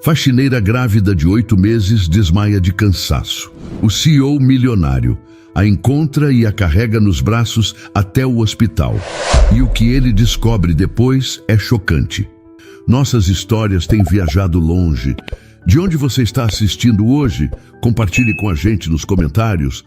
Faxineira grávida de 8 meses desmaia de cansaço. O CEO milionário a encontra e a carrega nos braços até o hospital. E o que ele descobre depois é chocante. Nossas histórias têm viajado longe. De onde você está assistindo hoje? Compartilhe com a gente nos comentários.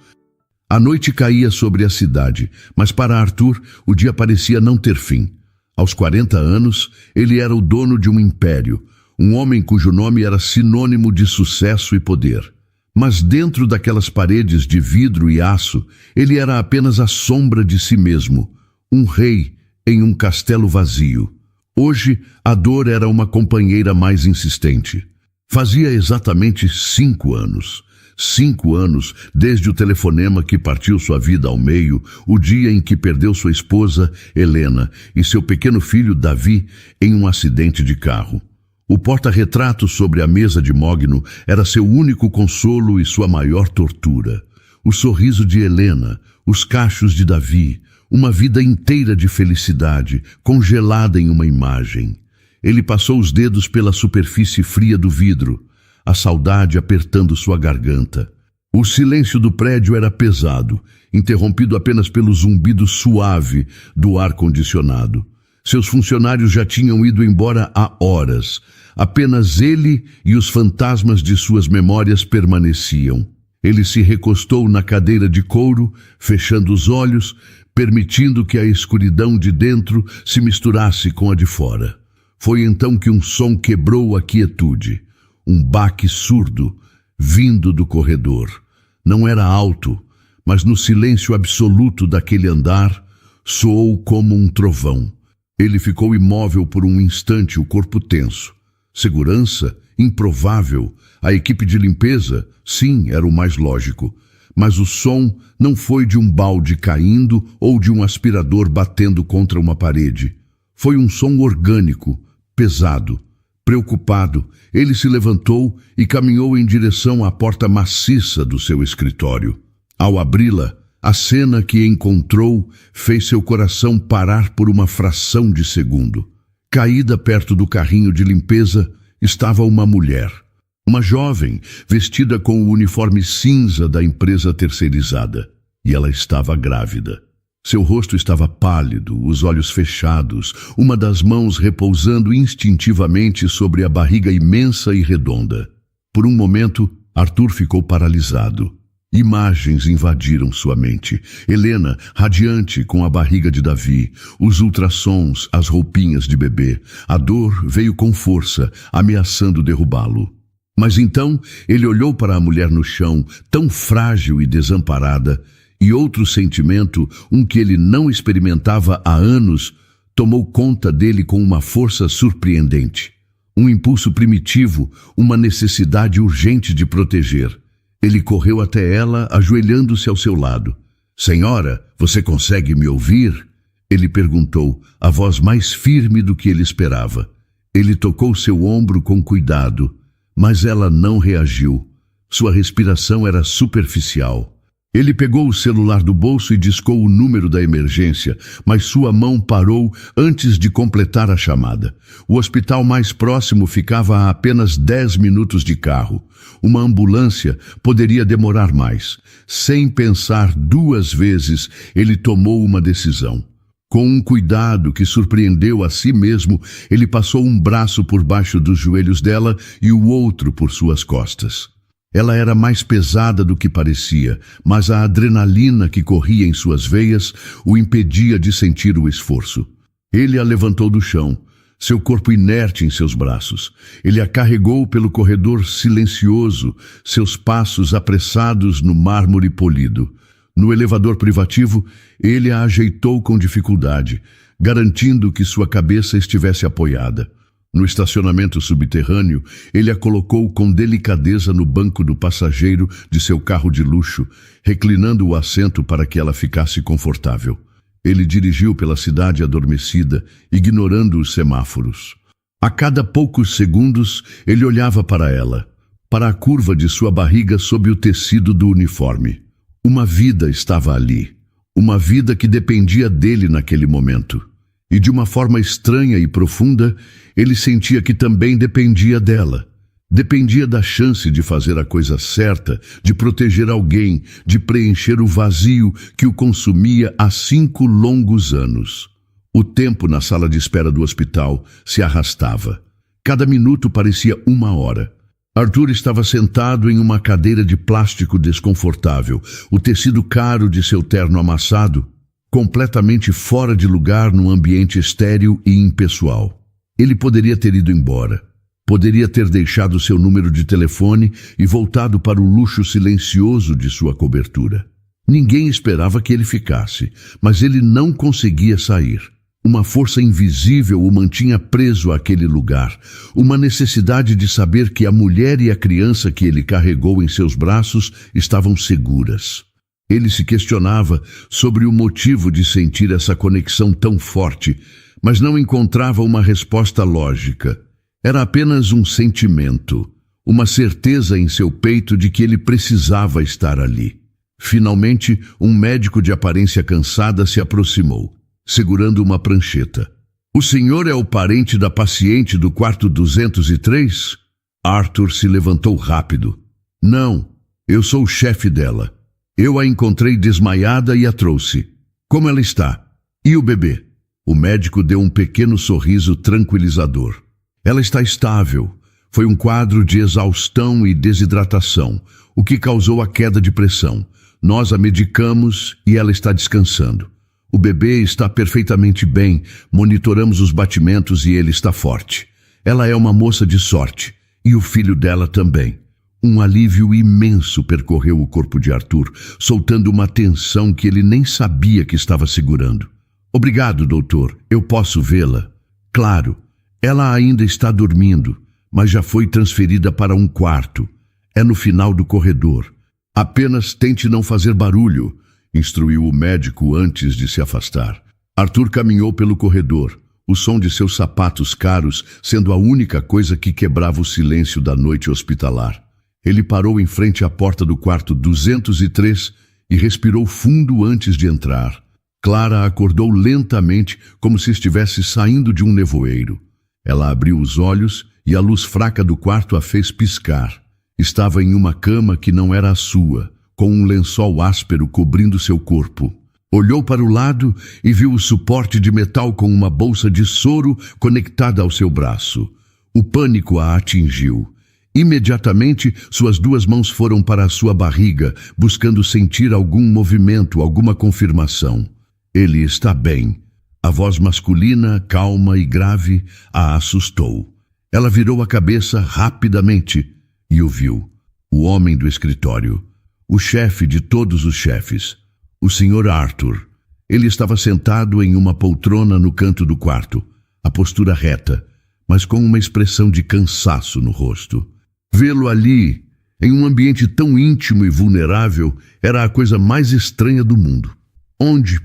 A noite caía sobre a cidade, mas para Arthur o dia parecia não ter fim. Aos 40 anos, ele era o dono de um império, um homem cujo nome era sinônimo de sucesso e poder. Mas dentro daquelas paredes de vidro e aço, ele era apenas a sombra de si mesmo, um rei em um castelo vazio. Hoje, a dor era uma companheira mais insistente. Fazia exatamente 5 anos. 5 anos desde o telefonema que partiu sua vida ao meio, o dia em que perdeu sua esposa, Helena, e seu pequeno filho, Davi, em um acidente de carro. O porta-retrato sobre a mesa de Mogno era seu único consolo e sua maior tortura. O sorriso de Helena, os cachos de Davi, uma vida inteira de felicidade, congelada em uma imagem. Ele passou os dedos pela superfície fria do vidro, a saudade apertando sua garganta. O silêncio do prédio era pesado, interrompido apenas pelo zumbido suave do ar-condicionado. Seus funcionários já tinham ido embora há horas. Apenas ele e os fantasmas de suas memórias permaneciam. Ele se recostou na cadeira de couro, fechando os olhos, permitindo que a escuridão de dentro se misturasse com a de fora. Foi então que um som quebrou a quietude. Um baque surdo, vindo do corredor. Não era alto, mas no silêncio absoluto daquele andar, soou como um trovão. Ele ficou imóvel por um instante, o corpo tenso. Segurança? Improvável. A equipe de limpeza? Sim, era o mais lógico. Mas o som não foi de um balde caindo ou de um aspirador batendo contra uma parede. Foi um som orgânico, pesado. Preocupado, ele se levantou e caminhou em direção à porta maciça do seu escritório. Ao abri-la, a cena que encontrou fez seu coração parar por uma fração de segundo. Caída perto do carrinho de limpeza estava uma mulher. Uma jovem, vestida com o uniforme cinza da empresa terceirizada. E ela estava grávida. Seu rosto estava pálido, os olhos fechados, uma das mãos repousando instintivamente sobre a barriga imensa e redonda. Por um momento, Arthur ficou paralisado. Imagens invadiram sua mente. Helena, radiante com a barriga de Davi, os ultrassons, as roupinhas de bebê. A dor veio com força, ameaçando derrubá-lo. Mas então ele olhou para a mulher no chão, tão frágil e desamparada, e outro sentimento, um que ele não experimentava há anos, tomou conta dele com uma força surpreendente. Um impulso primitivo, uma necessidade urgente de proteger. Ele correu até ela, ajoelhando-se ao seu lado. "Senhora, você consegue me ouvir?" Ele perguntou, a voz mais firme do que ele esperava. Ele tocou seu ombro com cuidado, mas ela não reagiu. Sua respiração era superficial. Ele pegou o celular do bolso e discou o número da emergência, mas sua mão parou antes de completar a chamada. O hospital mais próximo ficava a apenas 10 minutos de carro. Uma ambulância poderia demorar mais. Sem pensar 2 vezes, ele tomou uma decisão. Com um cuidado que surpreendeu a si mesmo, ele passou um braço por baixo dos joelhos dela e o outro por suas costas. Ela era mais pesada do que parecia, mas a adrenalina que corria em suas veias o impedia de sentir o esforço. Ele a levantou do chão, seu corpo inerte em seus braços. Ele a carregou pelo corredor silencioso, seus passos apressados no mármore polido. No elevador privativo, ele a ajeitou com dificuldade, garantindo que sua cabeça estivesse apoiada. No estacionamento subterrâneo, ele a colocou com delicadeza no banco do passageiro de seu carro de luxo, reclinando o assento para que ela ficasse confortável. Ele dirigiu pela cidade adormecida, ignorando os semáforos. A cada poucos segundos, ele olhava para ela, para a curva de sua barriga sob o tecido do uniforme. Uma vida estava ali, uma vida que dependia dele naquele momento. E de uma forma estranha e profunda, ele sentia que também dependia dela. Dependia da chance de fazer a coisa certa, de proteger alguém, de preencher o vazio que o consumia há 5 longos anos. O tempo na sala de espera do hospital se arrastava. Cada minuto parecia 1 hora. Arthur estava sentado em uma cadeira de plástico desconfortável, o tecido caro de seu terno amassado, completamente fora de lugar num ambiente estéril e impessoal. Ele poderia ter ido embora. Poderia ter deixado seu número de telefone e voltado para o luxo silencioso de sua cobertura. Ninguém esperava que ele ficasse, mas ele não conseguia sair. Uma força invisível o mantinha preso àquele lugar, uma necessidade de saber que a mulher e a criança que ele carregou em seus braços estavam seguras. Ele se questionava sobre o motivo de sentir essa conexão tão forte, mas não encontrava uma resposta lógica. Era apenas um sentimento, uma certeza em seu peito de que ele precisava estar ali. Finalmente, um médico de aparência cansada se aproximou, segurando uma prancheta. "O senhor é o parente da paciente do quarto 203? Arthur se levantou rápido. "Não, eu sou o chefe dela. Eu a encontrei desmaiada e a trouxe. Como ela está? E o bebê?" O médico deu um pequeno sorriso tranquilizador. "Ela está estável. Foi um quadro de exaustão e desidratação, o que causou a queda de pressão. Nós a medicamos e ela está descansando. O bebê está perfeitamente bem, monitoramos os batimentos e ele está forte. Ela é uma moça de sorte, e o filho dela também." Um alívio imenso percorreu o corpo de Arthur, soltando uma tensão que ele nem sabia que estava segurando. "Obrigado, doutor. Eu posso vê-la?" "Claro. Ela ainda está dormindo, mas já foi transferida para um quarto. É no final do corredor. Apenas tente não fazer barulho", instruiu o médico antes de se afastar. Arthur caminhou pelo corredor, o som de seus sapatos caros sendo a única coisa que quebrava o silêncio da noite hospitalar. Ele parou em frente à porta do quarto 203 e respirou fundo antes de entrar. Clara acordou lentamente, como se estivesse saindo de um nevoeiro. Ela abriu os olhos e a luz fraca do quarto a fez piscar. Estava em uma cama que não era a sua, com um lençol áspero cobrindo seu corpo. Olhou para o lado e viu o suporte de metal com uma bolsa de soro conectada ao seu braço. O pânico a atingiu. Imediatamente, suas 2 mãos foram para a sua barriga, buscando sentir algum movimento, alguma confirmação. "Ele está bem." A voz masculina, calma e grave, a assustou. Ela virou a cabeça rapidamente e o viu. O homem do escritório. O chefe de todos os chefes. O Sr. Arthur. Ele estava sentado em uma poltrona no canto do quarto, a postura reta, mas com uma expressão de cansaço no rosto. Vê-lo ali, em um ambiente tão íntimo e vulnerável, era a coisa mais estranha do mundo. Onde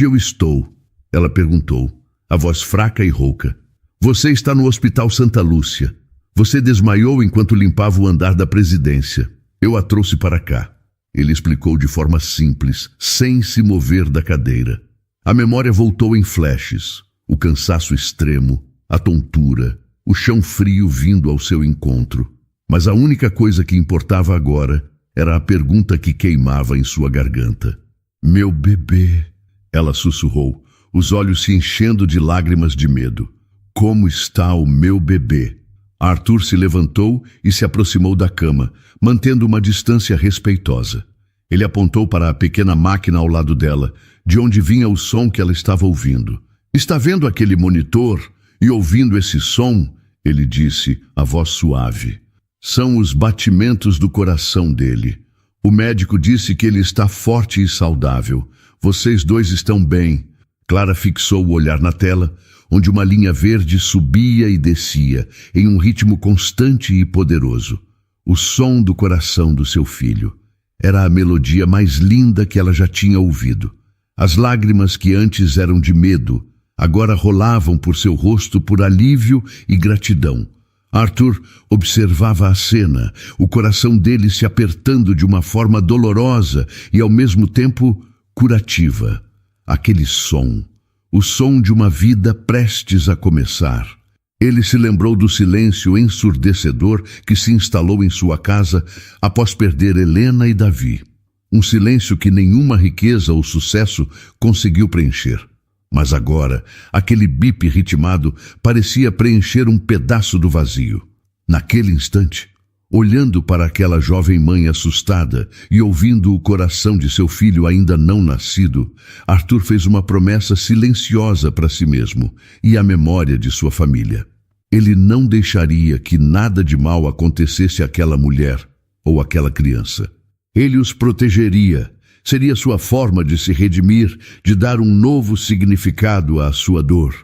eu estou?" Ela perguntou, a voz fraca e rouca. "Você está no Hospital Santa Lúcia. Você desmaiou enquanto limpava o andar da presidência. Eu a trouxe para cá." Ele explicou de forma simples, sem se mover da cadeira. A memória voltou em flashes. O cansaço extremo, a tontura, o chão frio vindo ao seu encontro. Mas a única coisa que importava agora era a pergunta que queimava em sua garganta. "Meu bebê," ela sussurrou, os olhos se enchendo de lágrimas de medo. "Como está o meu bebê?" Arthur se levantou e se aproximou da cama, mantendo uma distância respeitosa. Ele apontou para a pequena máquina ao lado dela, de onde vinha o som que ela estava ouvindo. "Está vendo aquele monitor e ouvindo esse som?" ele disse, a voz suave. "São os batimentos do coração dele. O médico disse que ele está forte e saudável. Vocês 2 estão bem." Clara fixou o olhar na tela, onde uma linha verde subia e descia, em um ritmo constante e poderoso. O som do coração do seu filho. Era a melodia mais linda que ela já tinha ouvido. As lágrimas que antes eram de medo, agora rolavam por seu rosto por alívio e gratidão. Arthur observava a cena, o coração dele se apertando de uma forma dolorosa e ao mesmo tempo curativa. Aquele som, o som de uma vida prestes a começar. Ele se lembrou do silêncio ensurdecedor que se instalou em sua casa após perder Helena e Davi. Um silêncio que nenhuma riqueza ou sucesso conseguiu preencher. Mas agora, aquele bip ritmado parecia preencher um pedaço do vazio. Naquele instante, olhando para aquela jovem mãe assustada e ouvindo o coração de seu filho ainda não nascido, Arthur fez uma promessa silenciosa para si mesmo e à memória de sua família. Ele não deixaria que nada de mal acontecesse àquela mulher ou àquela criança. Ele os protegeria. Seria sua forma de se redimir, de dar um novo significado à sua dor.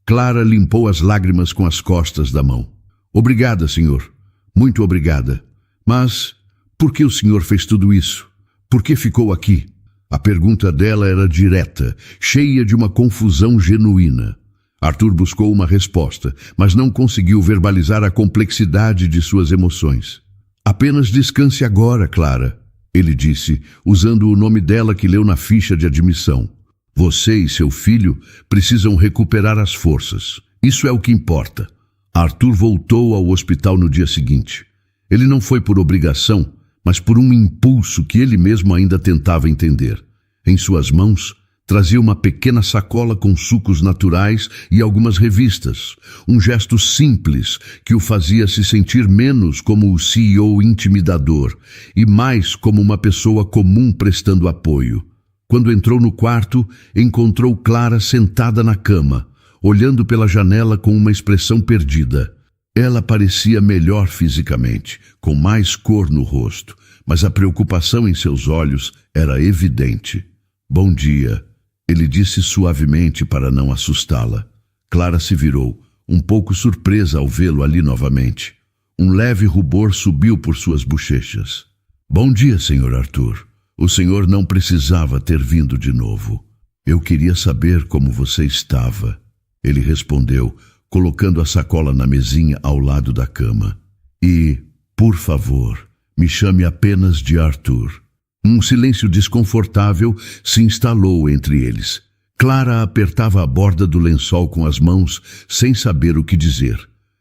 Clara limpou as lágrimas com as costas da mão. Obrigada, senhor. Muito obrigada. Mas por que o senhor fez tudo isso? Por que ficou aqui? A pergunta dela era direta, cheia de uma confusão genuína. Arthur buscou uma resposta, mas não conseguiu verbalizar a complexidade de suas emoções. Apenas descanse agora, Clara, ele disse, usando o nome dela que leu na ficha de admissão. Você e seu filho precisam recuperar as forças. Isso é o que importa. Arthur voltou ao hospital no dia seguinte. Ele não foi por obrigação, mas por um impulso que ele mesmo ainda tentava entender. Em suas mãos, trazia uma pequena sacola com sucos naturais e algumas revistas. Um gesto simples que o fazia se sentir menos como o CEO intimidador e mais como uma pessoa comum prestando apoio. Quando entrou no quarto, encontrou Clara sentada na cama, olhando pela janela com uma expressão perdida. Ela parecia melhor fisicamente, com mais cor no rosto, mas a preocupação em seus olhos era evidente. Bom dia, ele disse suavemente para não assustá-la. Clara se virou, um pouco surpresa ao vê-lo ali novamente. Um leve rubor subiu por suas bochechas. Bom dia, Sr. Arthur. O senhor não precisava ter vindo de novo. Eu queria saber como você estava. Ele respondeu, colocando a sacola na mesinha ao lado da cama. E, por favor, me chame apenas de Arthur. Um silêncio desconfortável se instalou entre eles. Clara apertava a borda do lençol com as mãos, sem saber o que dizer.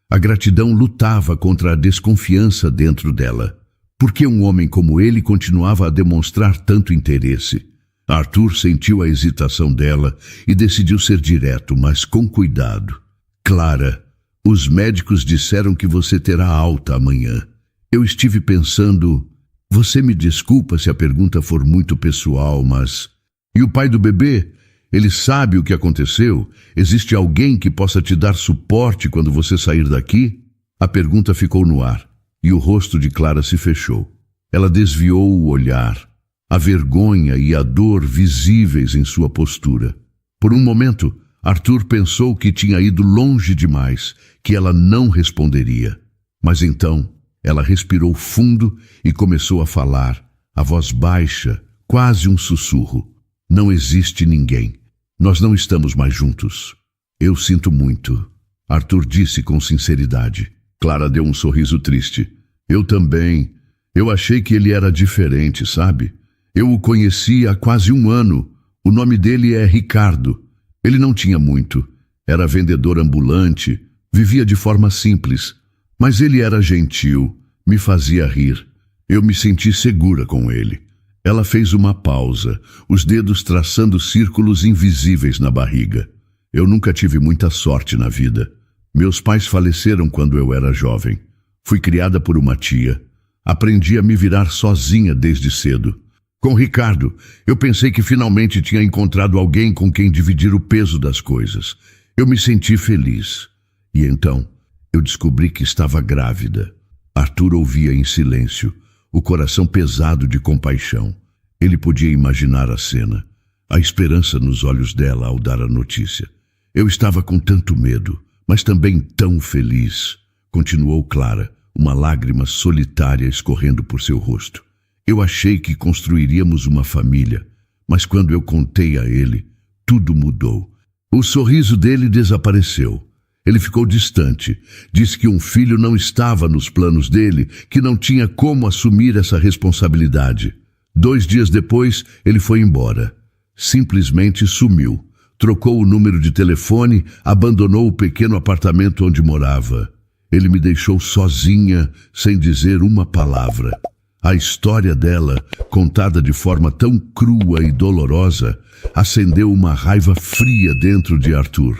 A gratidão lutava contra a desconfiança dentro dela. Por que um homem como ele continuava a demonstrar tanto interesse? Arthur sentiu a hesitação dela e decidiu ser direto, mas com cuidado. Clara, os médicos disseram que você terá alta amanhã. Eu estive pensando... Você me desculpa se a pergunta for muito pessoal, mas... E o pai do bebê? Ele sabe o que aconteceu? Existe alguém que possa te dar suporte quando você sair daqui? A pergunta ficou no ar, e o rosto de Clara se fechou. Ela desviou o olhar, a vergonha e a dor visíveis em sua postura. Por um momento, Arthur pensou que tinha ido longe demais, que ela não responderia. Mas então... Ela respirou fundo e começou a falar, a voz baixa, quase um sussurro. Não existe ninguém. Nós não estamos mais juntos. Eu sinto muito. Arthur disse com sinceridade. Clara deu um sorriso triste. Eu também. Eu achei que ele era diferente, sabe? Eu o conheci há quase 1 ano. O nome dele é Ricardo. Ele não tinha muito. Era vendedor ambulante. Vivia de forma simples. Mas ele era gentil, me fazia rir. Eu me senti segura com ele. Ela fez uma pausa, os dedos traçando círculos invisíveis na barriga. Eu nunca tive muita sorte na vida. Meus pais faleceram quando eu era jovem. Fui criada por uma tia. Aprendi a me virar sozinha desde cedo. Com Ricardo, eu pensei que finalmente tinha encontrado alguém com quem dividir o peso das coisas. Eu me senti feliz. E então... eu descobri que estava grávida. Arthur ouvia em silêncio, o coração pesado de compaixão. Ele podia imaginar a cena, a esperança nos olhos dela ao dar a notícia. Eu estava com tanto medo, mas também tão feliz, continuou Clara, uma lágrima solitária escorrendo por seu rosto. Eu achei que construiríamos uma família, mas quando eu contei a ele, tudo mudou. O sorriso dele desapareceu. Ele ficou distante, disse que um filho não estava nos planos dele, que não tinha como assumir essa responsabilidade. 2 dias depois, ele foi embora. Simplesmente sumiu. trocou o número de telefone, abandonou o pequeno apartamento onde morava. Ele me deixou sozinha, sem dizer uma palavra. A história dela, contada de forma tão crua e dolorosa, acendeu uma raiva fria dentro de Arthur.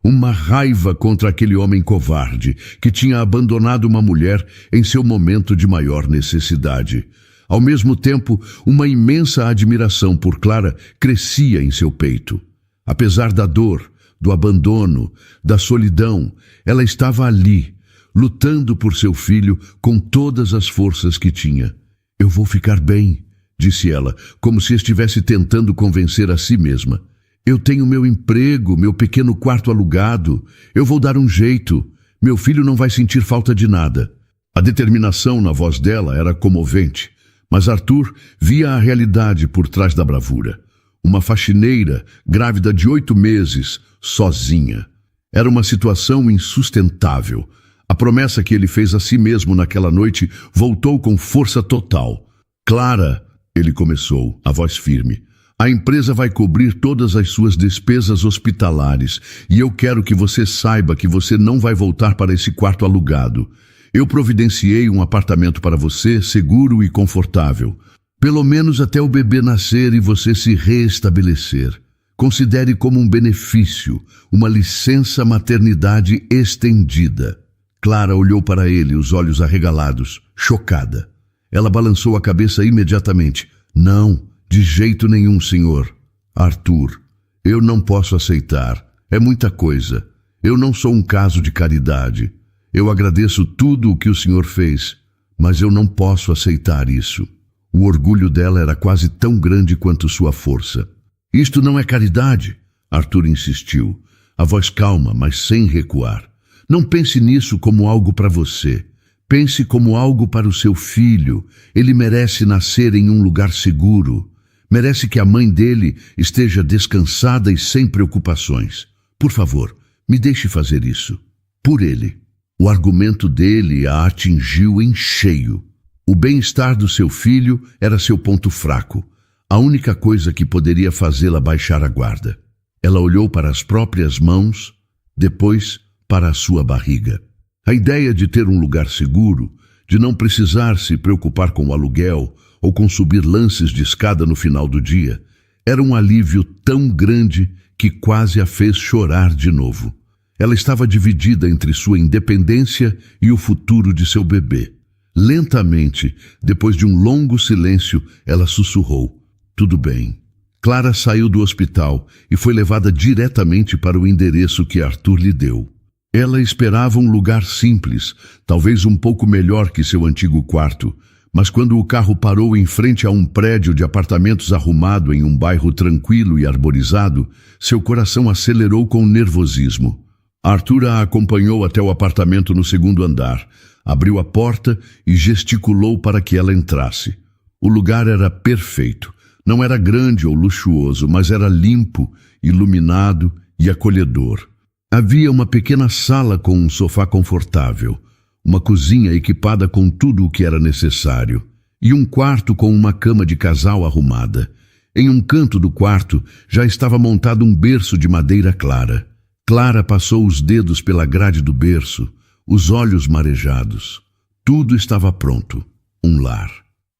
Uma raiva contra aquele homem covarde que tinha abandonado uma mulher em seu momento de maior necessidade. Ao mesmo tempo, uma imensa admiração por Clara crescia em seu peito. Apesar da dor, do abandono, da solidão, ela estava ali, lutando por seu filho com todas as forças que tinha. "Eu vou ficar bem", disse ela, como se estivesse tentando convencer a si mesma. "Eu tenho meu emprego, meu pequeno quarto alugado. Eu vou dar um jeito. Meu filho não vai sentir falta de nada." A determinação na voz dela era comovente, mas Arthur via a realidade por trás da bravura. Uma faxineira, grávida de 8 meses, sozinha. Era uma situação insustentável. A promessa que ele fez a si mesmo naquela noite voltou com força total. "Clara", ele começou, a voz firme, "a empresa vai cobrir todas as suas despesas hospitalares e eu quero que você saiba que você não vai voltar para esse quarto alugado. Eu providenciei um apartamento para você, seguro e confortável. Pelo menos até o bebê nascer e você se reestabelecer. Considere como um benefício, uma licença maternidade estendida." Clara olhou para ele, os olhos arregalados, chocada. Ela balançou a cabeça imediatamente. "Não, de jeito nenhum, senhor." "Arthur, eu não posso aceitar. É muita coisa. Eu não sou um caso de caridade. Eu agradeço tudo o que o senhor fez, mas eu não posso aceitar isso." O orgulho dela era quase tão grande quanto sua força. "Isto não é caridade", Arthur insistiu, a voz calma, mas sem recuar. "Não pense nisso como algo para você. Pense como algo para o seu filho. Ele merece nascer em um lugar seguro. Merece que a mãe dele esteja descansada e sem preocupações. Por favor, me deixe fazer isso. Por ele." O argumento dele a atingiu em cheio. O bem-estar do seu filho era seu ponto fraco, a única coisa que poderia fazê-la baixar a guarda. Ela olhou para as próprias mãos, depois para a sua barriga. A ideia de ter um lugar seguro, de não precisar se preocupar com o aluguel ou com subir lances de escada no final do dia, era um alívio tão grande que quase a fez chorar de novo. Ela estava dividida entre sua independência e o futuro de seu bebê. Lentamente, depois de um longo silêncio, ela sussurrou: "Tudo bem." Clara saiu do hospital e foi levada diretamente para o endereço que Arthur lhe deu. Ela esperava um lugar simples, talvez um pouco melhor que seu antigo quarto, mas quando o carro parou em frente a um prédio de apartamentos arrumado em um bairro tranquilo e arborizado, seu coração acelerou com nervosismo. Arthur a acompanhou até o apartamento no 2º andar, abriu a porta e gesticulou para que ela entrasse. O lugar era perfeito. Não era grande ou luxuoso, mas era limpo, iluminado e acolhedor. Havia uma pequena sala com um sofá confortável, uma cozinha equipada com tudo o que era necessário, e um quarto com uma cama de casal arrumada. Em um canto do quarto já estava montado um berço de madeira clara. Clara passou os dedos pela grade do berço, os olhos marejados. Tudo estava pronto. Um lar.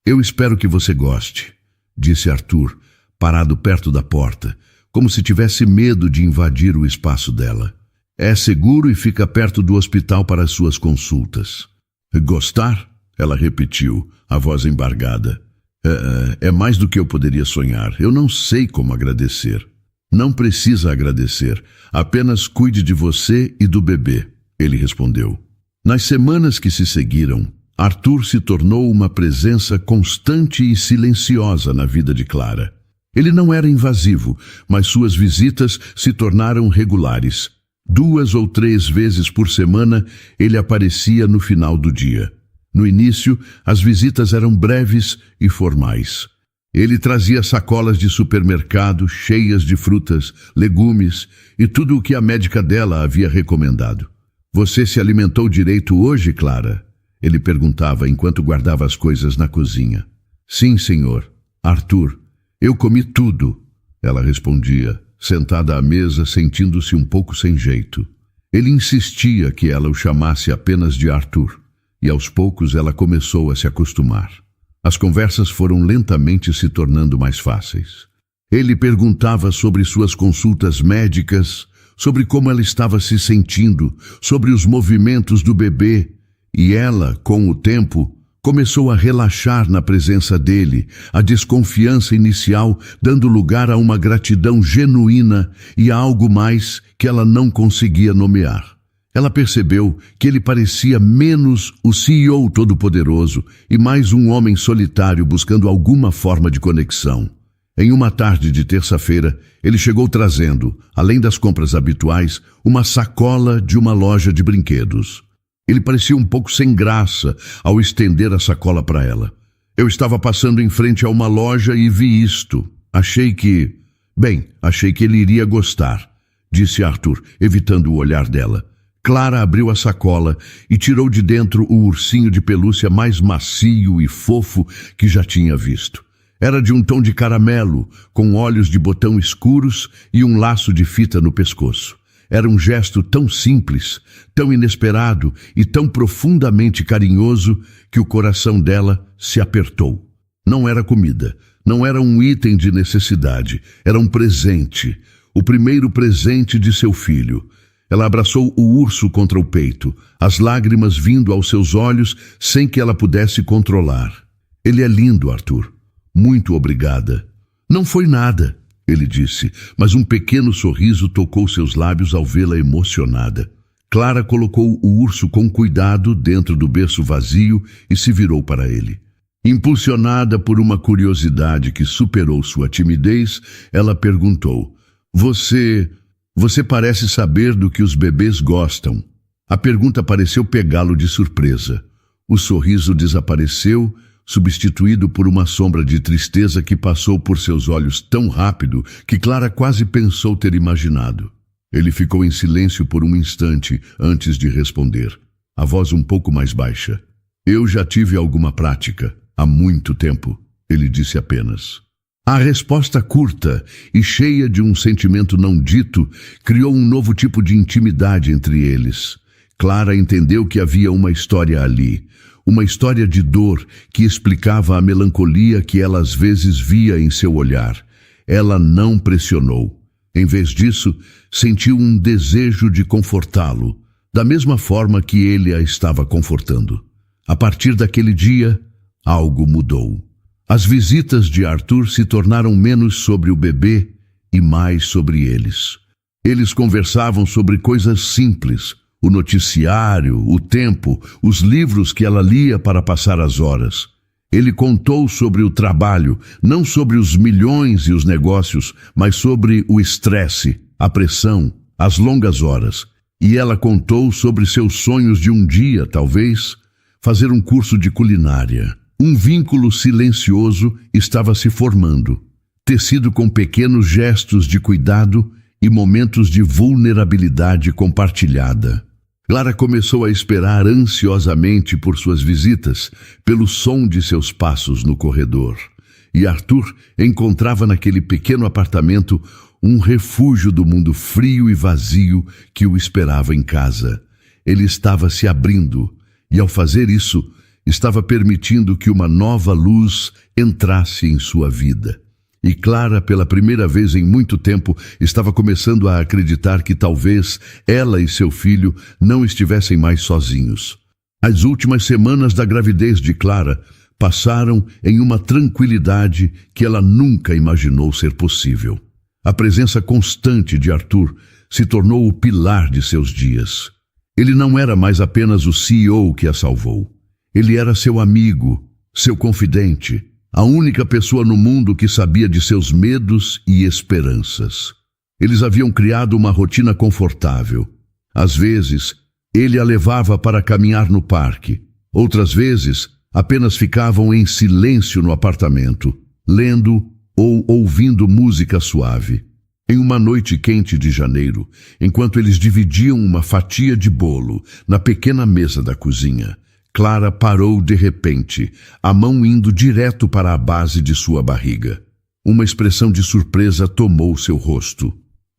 "Eu espero que você goste", disse Arthur, parado perto da porta, como se tivesse medo de invadir o espaço dela. "É seguro e fica perto do hospital para as suas consultas." "Gostar?" ela repetiu, a voz embargada. É mais do que eu poderia sonhar. Eu não sei como agradecer." "Não precisa agradecer. Apenas cuide de você e do bebê", ele respondeu. Nas semanas que se seguiram, Arthur se tornou uma presença constante e silenciosa na vida de Clara. Ele não era invasivo, mas suas visitas se tornaram regulares. 2 ou 3 vezes por semana ele aparecia no final do dia. No início, as visitas eram breves e formais. Ele trazia sacolas de supermercado cheias de frutas, legumes e tudo o que a médica dela havia recomendado. "Você se alimentou direito hoje, Clara?" ele perguntava enquanto guardava as coisas na cozinha. "Sim, senhor. Arthur, eu comi tudo", ela respondia, sentada à mesa, sentindo-se um pouco sem jeito. Ele insistia que ela o chamasse apenas de Arthur, e aos poucos ela começou a se acostumar. As conversas foram lentamente se tornando mais fáceis. Ele perguntava sobre suas consultas médicas, sobre como ela estava se sentindo, sobre os movimentos do bebê, e ela, com o tempo, começou a relaxar na presença dele, a desconfiança inicial dando lugar a uma gratidão genuína e a algo mais que ela não conseguia nomear. Ela percebeu que ele parecia menos o CEO todo-poderoso e mais um homem solitário buscando alguma forma de conexão. Em uma tarde de terça-feira, ele chegou trazendo, além das compras habituais, uma sacola de uma loja de brinquedos. Ele parecia um pouco sem graça ao estender a sacola para ela. Eu estava passando em frente a uma loja e vi isto. Achei que ele iria gostar, disse Arthur, evitando o olhar dela. Clara abriu a sacola e tirou de dentro o ursinho de pelúcia mais macio e fofo que já tinha visto. Era de um tom de caramelo, com olhos de botão escuros e um laço de fita no pescoço. Era um gesto tão simples, tão inesperado e tão profundamente carinhoso que o coração dela se apertou. Não era comida, não era um item de necessidade, era um presente, o primeiro presente de seu filho. Ela abraçou o urso contra o peito, as lágrimas vindo aos seus olhos sem que ela pudesse controlar. Ele é lindo, Arthur. Muito obrigada. Não foi nada, ele disse, mas um pequeno sorriso tocou seus lábios ao vê-la emocionada. Clara colocou o urso com cuidado dentro do berço vazio e se virou para ele. Impulsionada por uma curiosidade que superou sua timidez, ela perguntou: Você parece saber do que os bebês gostam. A pergunta pareceu pegá-lo de surpresa. O sorriso desapareceu, substituído por uma sombra de tristeza que passou por seus olhos tão rápido que Clara quase pensou ter imaginado. Ele ficou em silêncio por um instante antes de responder, a voz um pouco mais baixa. Eu já tive alguma prática, há muito tempo, ele disse apenas. A resposta curta e cheia de um sentimento não dito criou um novo tipo de intimidade entre eles. Clara entendeu que havia uma história ali, uma história de dor que explicava a melancolia que ela às vezes via em seu olhar. Ela não pressionou. Em vez disso, sentiu um desejo de confortá-lo, da mesma forma que ele a estava confortando. A partir daquele dia, algo mudou. As visitas de Arthur se tornaram menos sobre o bebê e mais sobre eles. Eles conversavam sobre coisas simples, o noticiário, o tempo, os livros que ela lia para passar as horas. Ele contou sobre o trabalho, não sobre os milhões e os negócios, mas sobre o estresse, a pressão, as longas horas. E ela contou sobre seus sonhos de um dia, talvez, fazer um curso de culinária. Um vínculo silencioso estava se formando, tecido com pequenos gestos de cuidado e momentos de vulnerabilidade compartilhada. Clara começou a esperar ansiosamente por suas visitas, pelo som de seus passos no corredor. E Arthur encontrava naquele pequeno apartamento um refúgio do mundo frio e vazio que o esperava em casa. Ele estava se abrindo, e ao fazer isso, estava permitindo que uma nova luz entrasse em sua vida. E Clara, pela primeira vez em muito tempo, estava começando a acreditar que talvez ela e seu filho não estivessem mais sozinhos. As últimas semanas da gravidez de Clara passaram em uma tranquilidade que ela nunca imaginou ser possível. A presença constante de Arthur se tornou o pilar de seus dias. Ele não era mais apenas o CEO que a salvou. Ele era seu amigo, seu confidente, a única pessoa no mundo que sabia de seus medos e esperanças. Eles haviam criado uma rotina confortável. Às vezes, ele a levava para caminhar no parque. Outras vezes, apenas ficavam em silêncio no apartamento, lendo ou ouvindo música suave. Em uma noite quente de janeiro, enquanto eles dividiam uma fatia de bolo na pequena mesa da cozinha, Clara parou de repente, a mão indo direto para a base de sua barriga. Uma expressão de surpresa tomou seu rosto.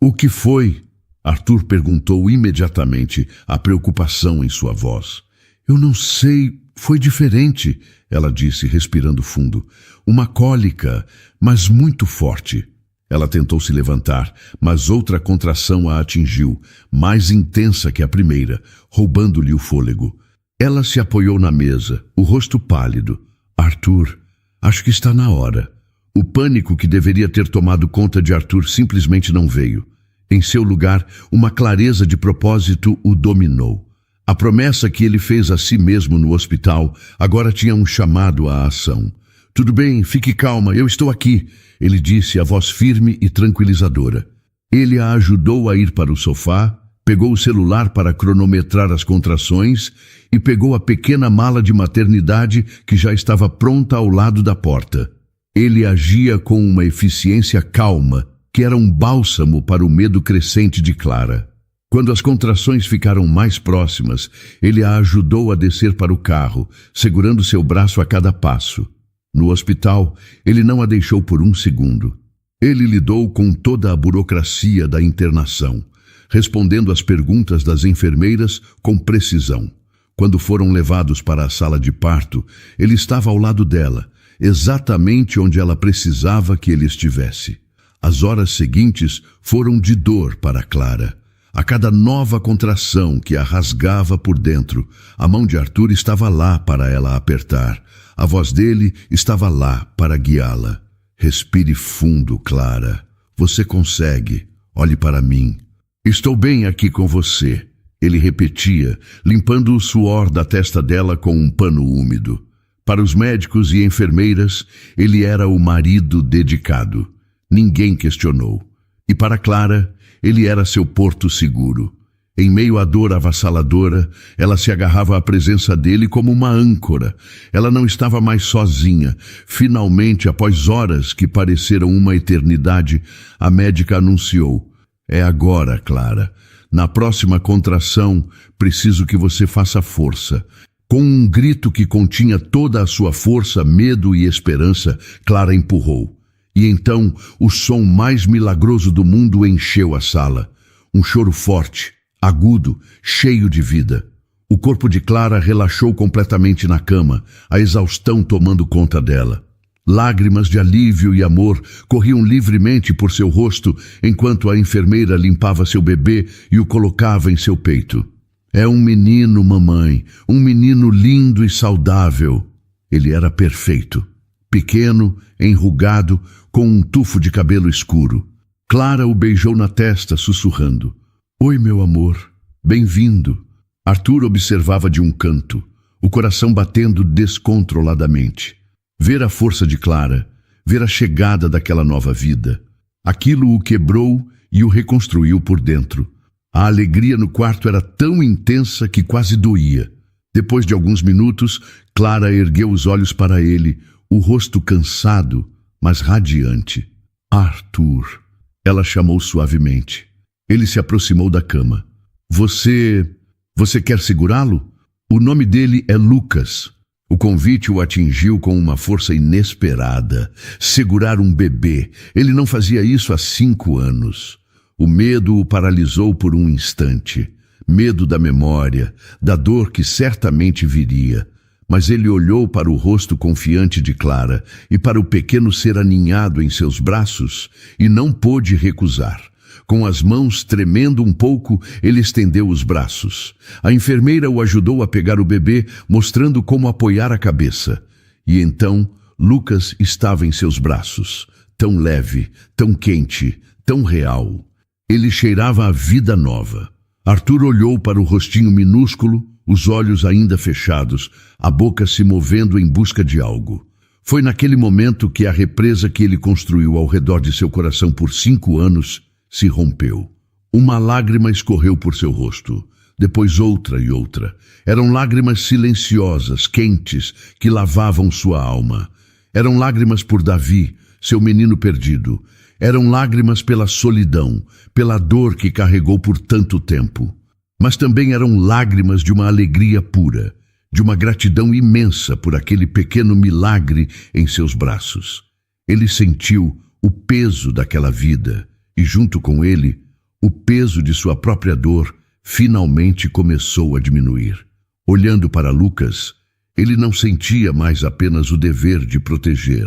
O que foi? Arthur perguntou imediatamente, a preocupação em sua voz. Eu não sei, foi diferente, ela disse, respirando fundo. Uma cólica, mas muito forte. Ela tentou se levantar, mas outra contração a atingiu, mais intensa que a primeira, roubando-lhe o fôlego. Ela se apoiou na mesa, o rosto pálido. Arthur, acho que está na hora. O pânico que deveria ter tomado conta de Arthur simplesmente não veio. Em seu lugar, uma clareza de propósito o dominou. A promessa que ele fez a si mesmo no hospital agora tinha um chamado à ação. Tudo bem, fique calma, eu estou aqui, ele disse, a voz firme e tranquilizadora. Ele a ajudou a ir para o sofá, pegou o celular para cronometrar as contrações e pegou a pequena mala de maternidade que já estava pronta ao lado da porta. Ele agia com uma eficiência calma, que era um bálsamo para o medo crescente de Clara. Quando as contrações ficaram mais próximas, ele a ajudou a descer para o carro, segurando seu braço a cada passo. No hospital, ele não a deixou por um segundo. Ele lidou com toda a burocracia da internação, respondendo às perguntas das enfermeiras com precisão. Quando foram levados para a sala de parto, ele estava ao lado dela, exatamente onde ela precisava que ele estivesse. As horas seguintes foram de dor para Clara. A cada nova contração que a rasgava por dentro, a mão de Arthur estava lá para ela apertar. A voz dele estava lá para guiá-la. Respire fundo, Clara. Você consegue. Olhe para mim. Estou bem aqui com você, ele repetia, limpando o suor da testa dela com um pano úmido. Para os médicos e enfermeiras, ele era o marido dedicado. Ninguém questionou. E para Clara, ele era seu porto seguro. Em meio à dor avassaladora, ela se agarrava à presença dele como uma âncora. Ela não estava mais sozinha. Finalmente, após horas que pareceram uma eternidade, a médica anunciou: é agora, Clara. Na próxima contração, preciso que você faça força. Com um grito que continha toda a sua força, medo e esperança, Clara empurrou. E então, o som mais milagroso do mundo encheu a sala. Um choro forte, agudo, cheio de vida. O corpo de Clara relaxou completamente na cama, a exaustão tomando conta dela. Lágrimas de alívio e amor corriam livremente por seu rosto enquanto a enfermeira limpava seu bebê e o colocava em seu peito. É um menino, mamãe, um menino lindo e saudável. Ele era perfeito. Pequeno, enrugado, com um tufo de cabelo escuro. Clara o beijou na testa, sussurrando: Oi, meu amor, bem-vindo. Arthur observava de um canto, o coração batendo descontroladamente. Ver a força de Clara, ver a chegada daquela nova vida. Aquilo o quebrou e o reconstruiu por dentro. A alegria no quarto era tão intensa que quase doía. Depois de alguns minutos, Clara ergueu os olhos para ele, o rosto cansado, mas radiante. Arthur, ela chamou suavemente. Ele se aproximou da cama. Você quer segurá-lo? O nome dele é Lucas. O convite o atingiu com uma força inesperada. Segurar um bebê. Ele não fazia isso há 5 anos. O medo o paralisou por um instante. Medo da memória, da dor que certamente viria. Mas ele olhou para o rosto confiante de Clara e para o pequeno ser aninhado em seus braços e não pôde recusar. Com as mãos tremendo um pouco, ele estendeu os braços. A enfermeira o ajudou a pegar o bebê, mostrando como apoiar a cabeça. E então, Lucas estava em seus braços, tão leve, tão quente, tão real. Ele cheirava a vida nova. Arthur olhou para o rostinho minúsculo, os olhos ainda fechados, a boca se movendo em busca de algo. Foi naquele momento que a represa que ele construiu ao redor de seu coração por 5 anos se rompeu. Uma lágrima escorreu por seu rosto, depois outra e outra. Eram lágrimas silenciosas, quentes, que lavavam sua alma. Eram lágrimas por Davi, seu menino perdido. Eram lágrimas pela solidão, pela dor que carregou por tanto tempo. Mas também eram lágrimas de uma alegria pura, de uma gratidão imensa por aquele pequeno milagre em seus braços. Ele sentiu o peso daquela vida e, junto com ele, O peso de sua própria dor finalmente começou a diminuir. Olhando para Lucas, ele não sentia mais apenas o dever de proteger.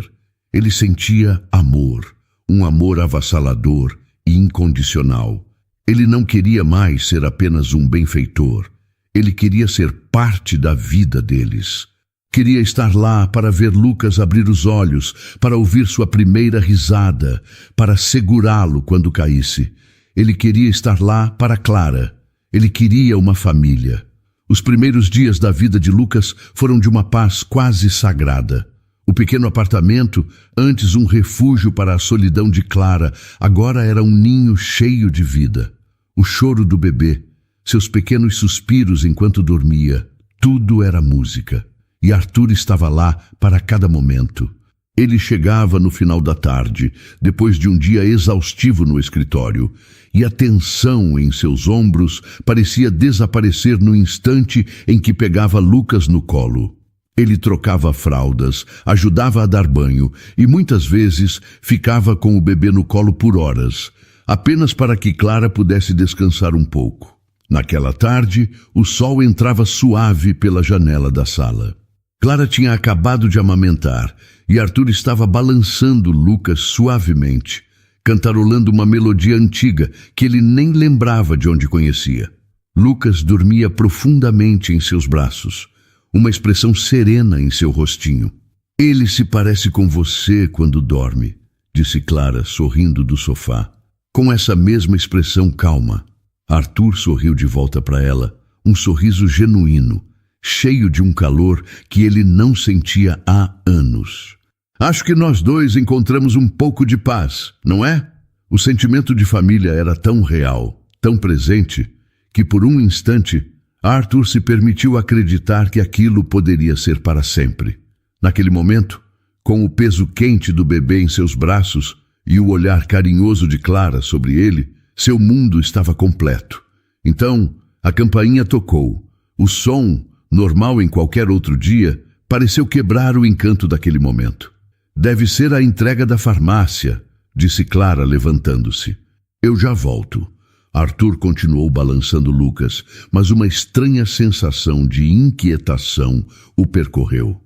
Ele sentia amor, um amor avassalador e incondicional. Ele não queria mais ser apenas um benfeitor. Ele queria ser parte da vida deles. Queria estar lá para ver Lucas abrir os olhos, para ouvir sua primeira risada, para segurá-lo quando caísse. Ele queria estar lá para Clara. Ele queria uma família. Os primeiros dias da vida de Lucas foram de uma paz quase sagrada. O pequeno apartamento, antes um refúgio para a solidão de Clara, agora era um ninho cheio de vida. O choro do bebê, seus pequenos suspiros enquanto dormia, tudo era música. E Arthur estava lá para cada momento. Ele chegava no final da tarde, depois de um dia exaustivo no escritório, e a tensão em seus ombros parecia desaparecer no instante em que pegava Lucas no colo. Ele trocava fraldas, ajudava a dar banho e muitas vezes ficava com o bebê no colo por horas, apenas para que Clara pudesse descansar um pouco. Naquela tarde, o sol entrava suave pela janela da sala. Clara tinha acabado de amamentar e Arthur estava balançando Lucas suavemente, cantarolando uma melodia antiga que ele nem lembrava de onde conhecia. Lucas dormia profundamente em seus braços, uma expressão serena em seu rostinho. Ele se parece com você quando dorme, disse Clara, sorrindo do sofá, com essa mesma expressão calma. Arthur sorriu de volta para ela, um sorriso genuíno, cheio de um calor que ele não sentia há anos. Acho que nós dois encontramos um pouco de paz, não é? O sentimento de família era tão real, tão presente, que por um instante Arthur se permitiu acreditar que aquilo poderia ser para sempre. Naquele momento, com o peso quente do bebê em seus braços e o olhar carinhoso de Clara sobre ele, seu mundo estava completo. Então, a campainha tocou. O som, normal em qualquer outro dia, pareceu quebrar o encanto daquele momento. Deve ser a entrega da farmácia, disse Clara, levantando-se. Eu já volto. Arthur continuou balançando Lucas, mas uma estranha sensação de inquietação o percorreu.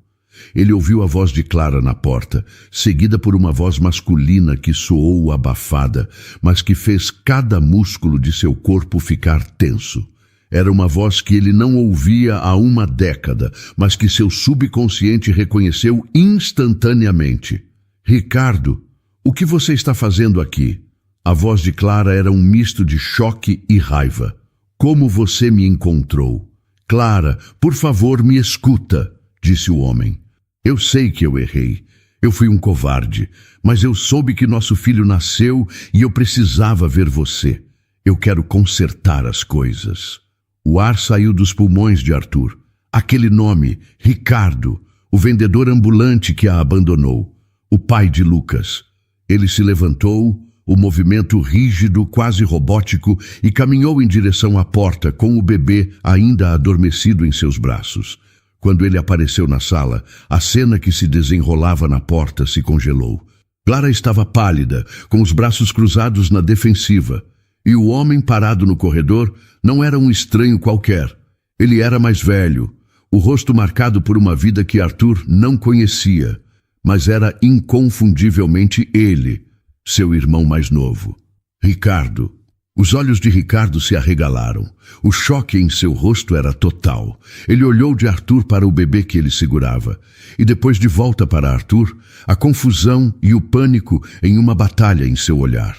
Ele ouviu a voz de Clara na porta, seguida por uma voz masculina que soou abafada, mas que fez cada músculo de seu corpo ficar tenso. Era uma voz que ele não ouvia há uma década, mas que seu subconsciente reconheceu instantaneamente. Ricardo, o que você está fazendo aqui? A voz de Clara era um misto de choque e raiva. Como você me encontrou? Clara, por favor, me escuta, disse o homem. Eu sei que eu errei. Eu fui um covarde, mas eu soube que nosso filho nasceu e eu precisava ver você. Eu quero consertar as coisas. O ar saiu dos pulmões de Arthur. Aquele nome, Ricardo, o vendedor ambulante que a abandonou, o pai de Lucas. Ele se levantou, o movimento rígido, quase robótico, e caminhou em direção à porta com o bebê ainda adormecido em seus braços. Quando ele apareceu na sala, a cena que se desenrolava na porta se congelou. Clara estava pálida, com os braços cruzados na defensiva. E o homem parado no corredor não era um estranho qualquer. Ele era mais velho, o rosto marcado por uma vida que Arthur não conhecia, mas era inconfundivelmente ele, seu irmão mais novo. Ricardo. Os olhos de Ricardo se arregalaram. O choque em seu rosto era total. Ele olhou de Arthur para o bebê que ele segurava, e depois de volta para Arthur, a confusão e o pânico em uma batalha em seu olhar.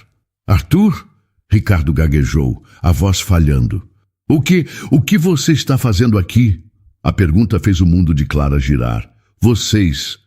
Arthur? Ricardo gaguejou, a voz falhando. O que você está fazendo aqui? A pergunta fez o mundo de Clara girar. Vocês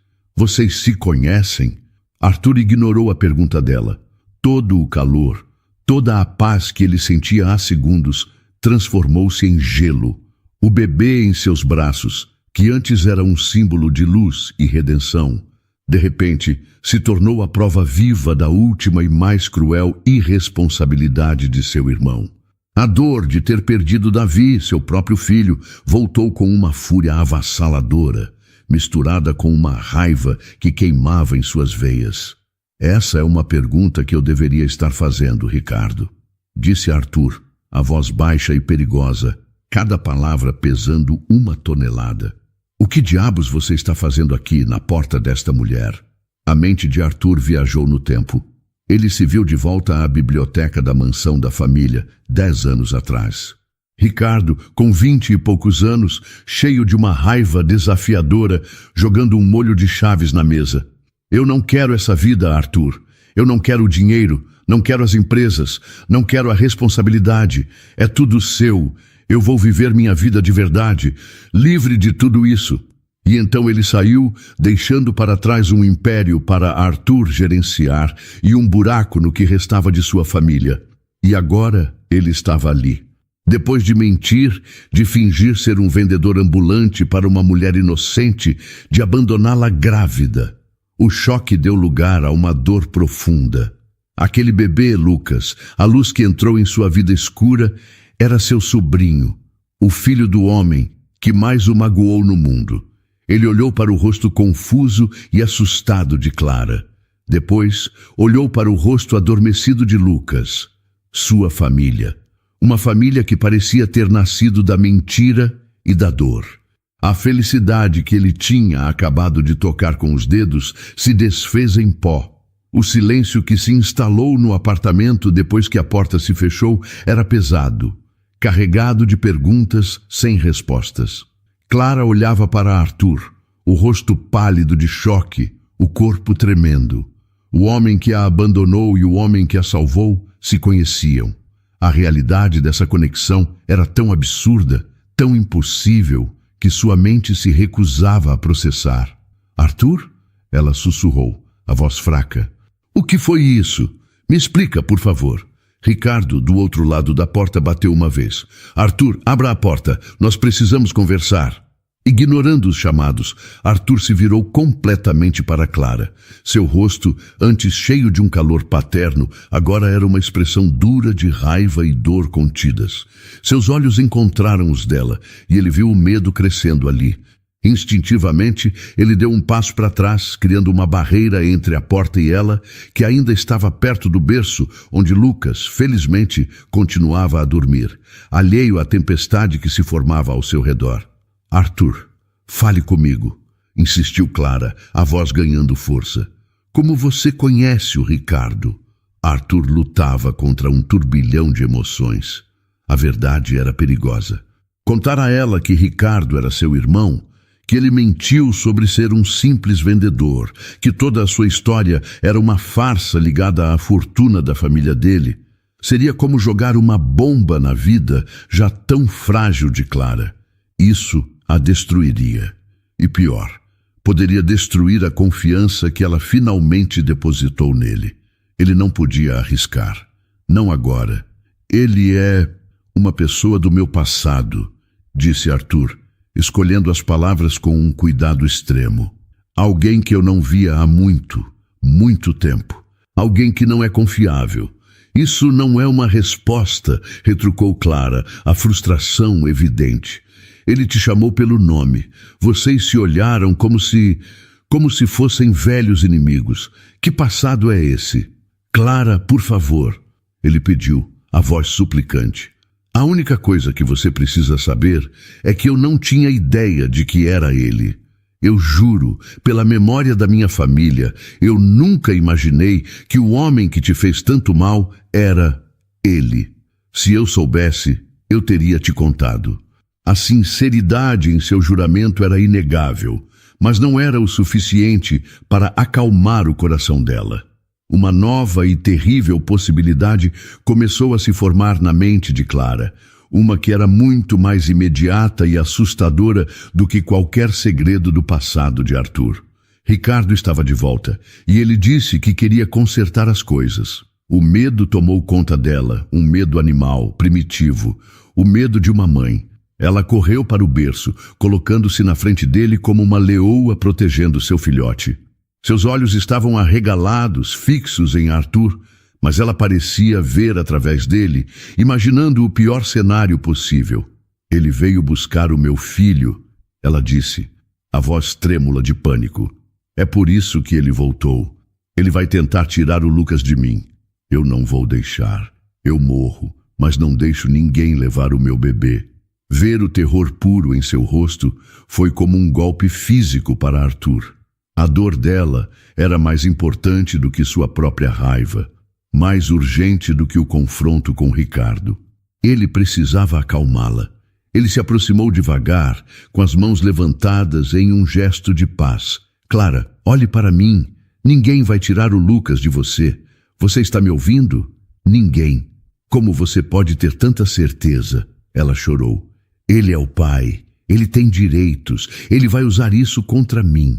se conhecem? Arthur ignorou a pergunta dela. Todo o calor, toda a paz que ele sentia há segundos, transformou-se em gelo. O bebê em seus braços, que antes era um símbolo de luz e redenção, de repente, se tornou a prova viva da última e mais cruel irresponsabilidade de seu irmão. A dor de ter perdido Davi, seu próprio filho, voltou com uma fúria avassaladora, misturada com uma raiva que queimava em suas veias. Essa é uma pergunta que eu deveria estar fazendo, Ricardo. disse Arthur, a voz baixa e perigosa, cada palavra pesando 1 tonelada. O que diabos você está fazendo aqui, na porta desta mulher? A mente de Arthur viajou no tempo. Ele se viu de volta à biblioteca da mansão da família, 10 anos atrás. Ricardo, com 20 e poucos anos, cheio de uma raiva desafiadora, jogando um molho de chaves na mesa. Eu não quero essa vida, Arthur. Eu não quero o dinheiro, não quero as empresas, não quero a responsabilidade. É tudo seu. Eu vou viver minha vida de verdade, livre de tudo isso. E então ele saiu, deixando para trás um império para Arthur gerenciar e um buraco no que restava de sua família. E agora ele estava ali. Depois de mentir, de fingir ser um vendedor ambulante para uma mulher inocente, de abandoná-la grávida. O choque deu lugar a uma dor profunda. Aquele bebê, Lucas, a luz que entrou em sua vida escura, era seu sobrinho, o filho do homem que mais o magoou no mundo. Ele olhou para o rosto confuso e assustado de Clara. Depois, olhou para o rosto adormecido de Lucas. Sua família. Uma família que parecia ter nascido da mentira e da dor. A felicidade que ele tinha acabado de tocar com os dedos se desfez em pó. O silêncio que se instalou no apartamento depois que a porta se fechou era pesado, carregado de perguntas sem respostas. Clara olhava para Arthur, o rosto pálido de choque, o corpo tremendo. O homem que a abandonou e o homem que a salvou se conheciam. A realidade dessa conexão era tão absurda, tão impossível, que sua mente se recusava a processar. Arthur? Ela sussurrou, a voz fraca. O que foi isso? Me explica, por favor. Ricardo, do outro lado da porta, bateu uma vez. Arthur, abra a porta. Nós precisamos conversar. Ignorando os chamados, Arthur se virou completamente para Clara. Seu rosto, antes cheio de um calor paterno, agora era uma expressão dura de raiva e dor contidas. Seus olhos encontraram os dela, e ele viu o medo crescendo ali. Instintivamente, ele deu um passo para trás, criando uma barreira entre a porta e ela, que ainda estava perto do berço, onde Lucas, felizmente, continuava a dormir, alheio à tempestade que se formava ao seu redor. Arthur, fale comigo, insistiu Clara, a voz ganhando força. Como você conhece o Ricardo? Arthur lutava contra um turbilhão de emoções. A verdade era perigosa. Contar a ela que Ricardo era seu irmão, que ele mentiu sobre ser um simples vendedor, que toda a sua história era uma farsa ligada à fortuna da família dele, seria como jogar uma bomba na vida já tão frágil de Clara. Isso a destruiria. E pior, poderia destruir a confiança que ela finalmente depositou nele. Ele não podia arriscar. Não agora. Ele é uma pessoa do meu passado, disse Arthur, escolhendo as palavras com um cuidado extremo. Alguém que eu não via há muito, muito tempo. Alguém que não é confiável. Isso não é uma resposta, retrucou Clara, a frustração evidente. Ele te chamou pelo nome. Vocês se olharam como se fossem velhos inimigos. Que passado é esse? Clara, por favor, ele pediu, a voz suplicante. A única coisa que você precisa saber é que eu não tinha ideia de que era ele. Eu juro, pela memória da minha família, eu nunca imaginei que o homem que te fez tanto mal era ele. Se eu soubesse, eu teria te contado. A sinceridade em seu juramento era inegável, mas não era o suficiente para acalmar o coração dela. Uma nova e terrível possibilidade começou a se formar na mente de Clara, uma que era muito mais imediata e assustadora do que qualquer segredo do passado de Arthur. Ricardo estava de volta, e ele disse que queria consertar as coisas. O medo tomou conta dela, um medo animal, primitivo, o medo de uma mãe. Ela correu para o berço, colocando-se na frente dele como uma leoa protegendo seu filhote. Seus olhos estavam arregalados, fixos em Arthur, mas ela parecia ver através dele, imaginando o pior cenário possível. Ele veio buscar o meu filho, ela disse, a voz trêmula de pânico. É por isso que ele voltou. Ele vai tentar tirar o Lucas de mim. Eu não vou deixar. Eu morro, mas não deixo ninguém levar o meu bebê. Ver o terror puro em seu rosto foi como um golpe físico para Arthur. A dor dela era mais importante do que sua própria raiva, mais urgente do que o confronto com Ricardo. Ele precisava acalmá-la. Ele se aproximou devagar, com as mãos levantadas em um gesto de paz. Clara, olhe para mim. Ninguém vai tirar o Lucas de você. Você está me ouvindo? Ninguém. Como você pode ter tanta certeza? Ela chorou. Ele é o pai. Ele tem direitos. Ele vai usar isso contra mim.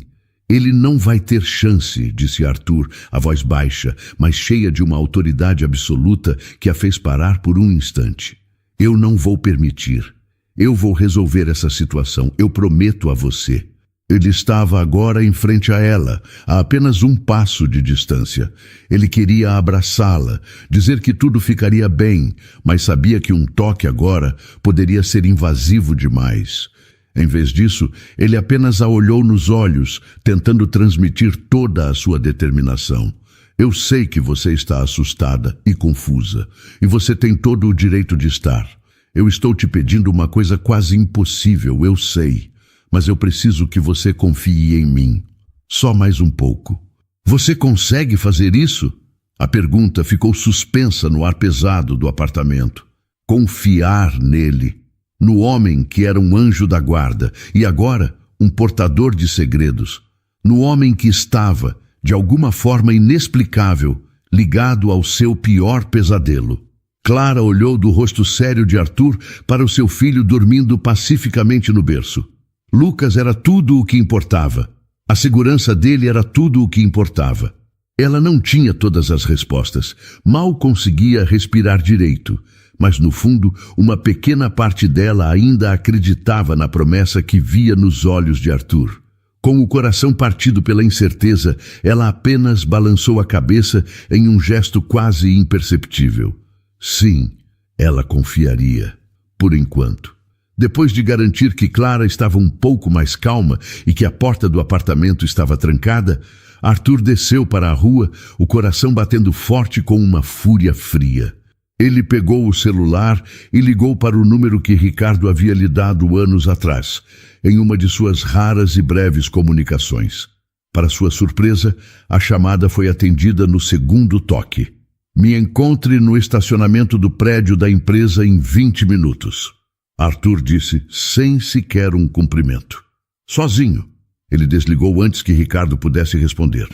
Ele não vai ter chance, disse Arthur, a voz baixa, mas cheia de uma autoridade absoluta que a fez parar por um instante. Eu não vou permitir. Eu vou resolver essa situação, eu prometo a você. Ele estava agora em frente a ela, a apenas um passo de distância. Ele queria abraçá-la, dizer que tudo ficaria bem, mas sabia que um toque agora poderia ser invasivo demais. Em vez disso, ele apenas a olhou nos olhos, tentando transmitir toda a sua determinação. Eu sei que você está assustada e confusa, e você tem todo o direito de estar. Eu estou te pedindo uma coisa quase impossível, eu sei, mas eu preciso que você confie em mim. Só mais um pouco. Você consegue fazer isso? A pergunta ficou suspensa no ar pesado do apartamento. Confiar nele, no homem que era um anjo da guarda e agora um portador de segredos, no homem que estava, de alguma forma inexplicável, ligado ao seu pior pesadelo. Clara olhou do rosto sério de Arthur para o seu filho dormindo pacificamente no berço. Lucas era tudo o que importava. A segurança dele era tudo o que importava. Ela não tinha todas as respostas, mal conseguia respirar direito, mas no fundo, uma pequena parte dela ainda acreditava na promessa que via nos olhos de Arthur. Com o coração partido pela incerteza, ela apenas balançou a cabeça em um gesto quase imperceptível. Sim, ela confiaria, por enquanto. Depois de garantir que Clara estava um pouco mais calma e que a porta do apartamento estava trancada, Arthur desceu para a rua, o coração batendo forte com uma fúria fria. Ele pegou o celular e ligou para o número que Ricardo havia lhe dado anos atrás, em uma de suas raras e breves comunicações. Para sua surpresa, a chamada foi atendida no segundo toque. Me encontre no estacionamento do prédio da empresa em 20 minutos. Arthur disse, sem sequer um cumprimento. Sozinho. Ele desligou antes que Ricardo pudesse responder.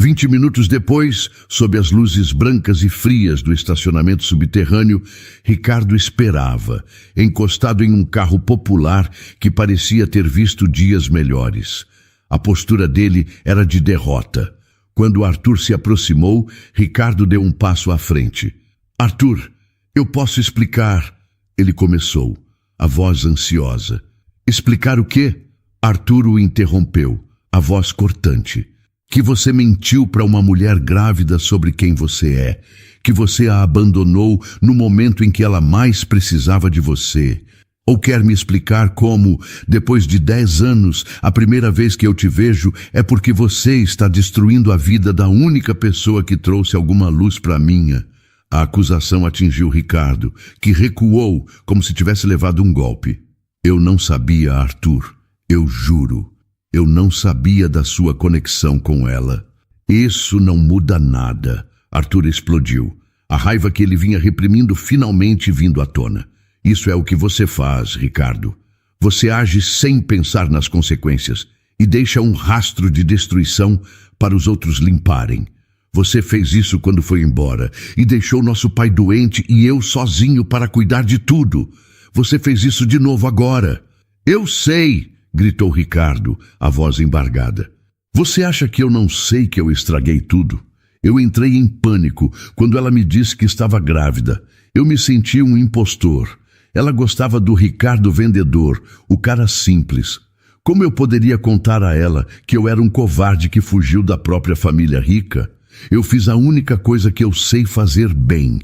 20 minutos depois, sob as luzes brancas e frias do estacionamento subterrâneo, Ricardo esperava, encostado em um carro popular que parecia ter visto dias melhores. A postura dele era de derrota. Quando Arthur se aproximou, Ricardo deu um passo à frente. Arthur, eu posso explicar, ele começou, a voz ansiosa. Explicar o quê? Arthur o interrompeu, a voz cortante. Que você mentiu para uma mulher grávida sobre quem você é, que você a abandonou no momento em que ela mais precisava de você. Ou quer me explicar como, depois de 10 anos, a primeira vez que eu te vejo é porque você está destruindo a vida da única pessoa que trouxe alguma luz para a minha? A acusação atingiu Ricardo, que recuou como se tivesse levado um golpe. Eu não sabia, Arthur. Eu juro. Eu não sabia da sua conexão com ela. Isso não muda nada. Arthur explodiu. A raiva que ele vinha reprimindo finalmente vindo à tona. Isso é o que você faz, Ricardo. Você age sem pensar nas consequências e deixa um rastro de destruição para os outros limparem. Você fez isso quando foi embora e deixou nosso pai doente e eu sozinho para cuidar de tudo. Você fez isso de novo agora. Eu sei, gritou Ricardo, a voz embargada. Você acha que eu não sei que eu estraguei tudo? Eu entrei em pânico quando ela me disse que estava grávida. Eu me senti um impostor. Ela gostava do Ricardo vendedor, o cara simples. Como eu poderia contar a ela que eu era um covarde que fugiu da própria família rica? Eu fiz a única coisa que eu sei fazer bem.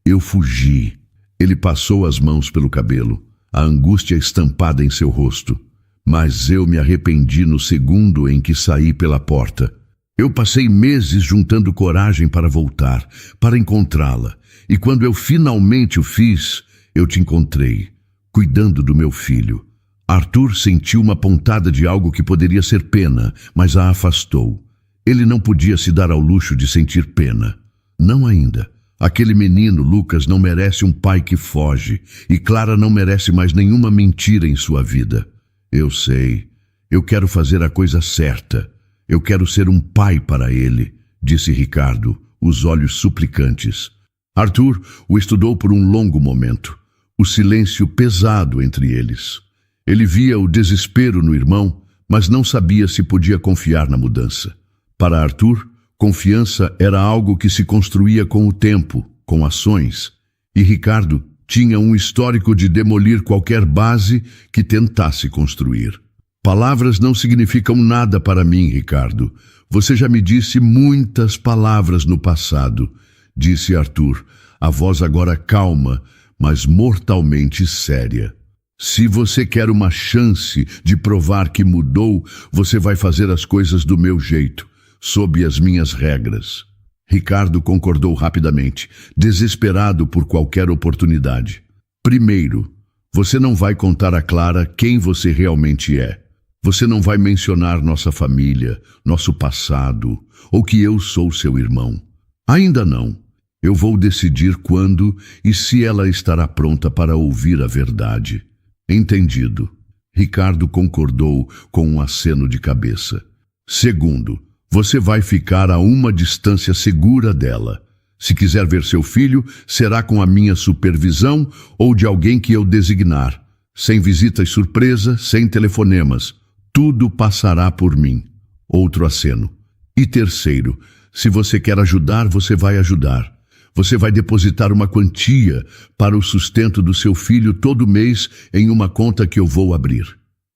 Eu fugi. Ele passou as mãos pelo cabelo, a angústia estampada em seu rosto. Mas eu me arrependi no segundo em que saí pela porta. Eu passei meses juntando coragem para voltar, para encontrá-la. E quando eu finalmente o fiz, eu te encontrei, cuidando do meu filho. Arthur sentiu uma pontada de algo que poderia ser pena, mas a afastou. Ele não podia se dar ao luxo de sentir pena. Não ainda. Aquele menino, Lucas, não merece um pai que foge, e Clara não merece mais nenhuma mentira em sua vida. Eu sei. Eu quero fazer a coisa certa. Eu quero ser um pai para ele, disse Ricardo, os olhos suplicantes. Arthur o estudou por um longo momento, o silêncio pesado entre eles. Ele via o desespero no irmão, mas não sabia se podia confiar na mudança. Para Arthur, confiança era algo que se construía com o tempo, com ações, e Ricardo tinha um histórico de demolir qualquer base que tentasse construir. Palavras não significam nada para mim, Ricardo. Você já me disse muitas palavras no passado, disse Arthur, a voz agora calma, mas mortalmente séria. Se você quer uma chance de provar que mudou, você vai fazer as coisas do meu jeito, sob as minhas regras. Ricardo concordou rapidamente, desesperado por qualquer oportunidade. Primeiro, você não vai contar a Clara quem você realmente é. Você não vai mencionar nossa família, nosso passado, ou que eu sou seu irmão. Ainda não. Eu vou decidir quando e se ela estará pronta para ouvir a verdade. Entendido. Ricardo concordou com um aceno de cabeça. Segundo, você vai ficar a uma distância segura dela. Se quiser ver seu filho, será com a minha supervisão ou de alguém que eu designar. Sem visitas surpresa, sem telefonemas. Tudo passará por mim. Outro aceno. E terceiro, se você quer ajudar, você vai ajudar. Você vai depositar uma quantia para o sustento do seu filho todo mês em uma conta que eu vou abrir.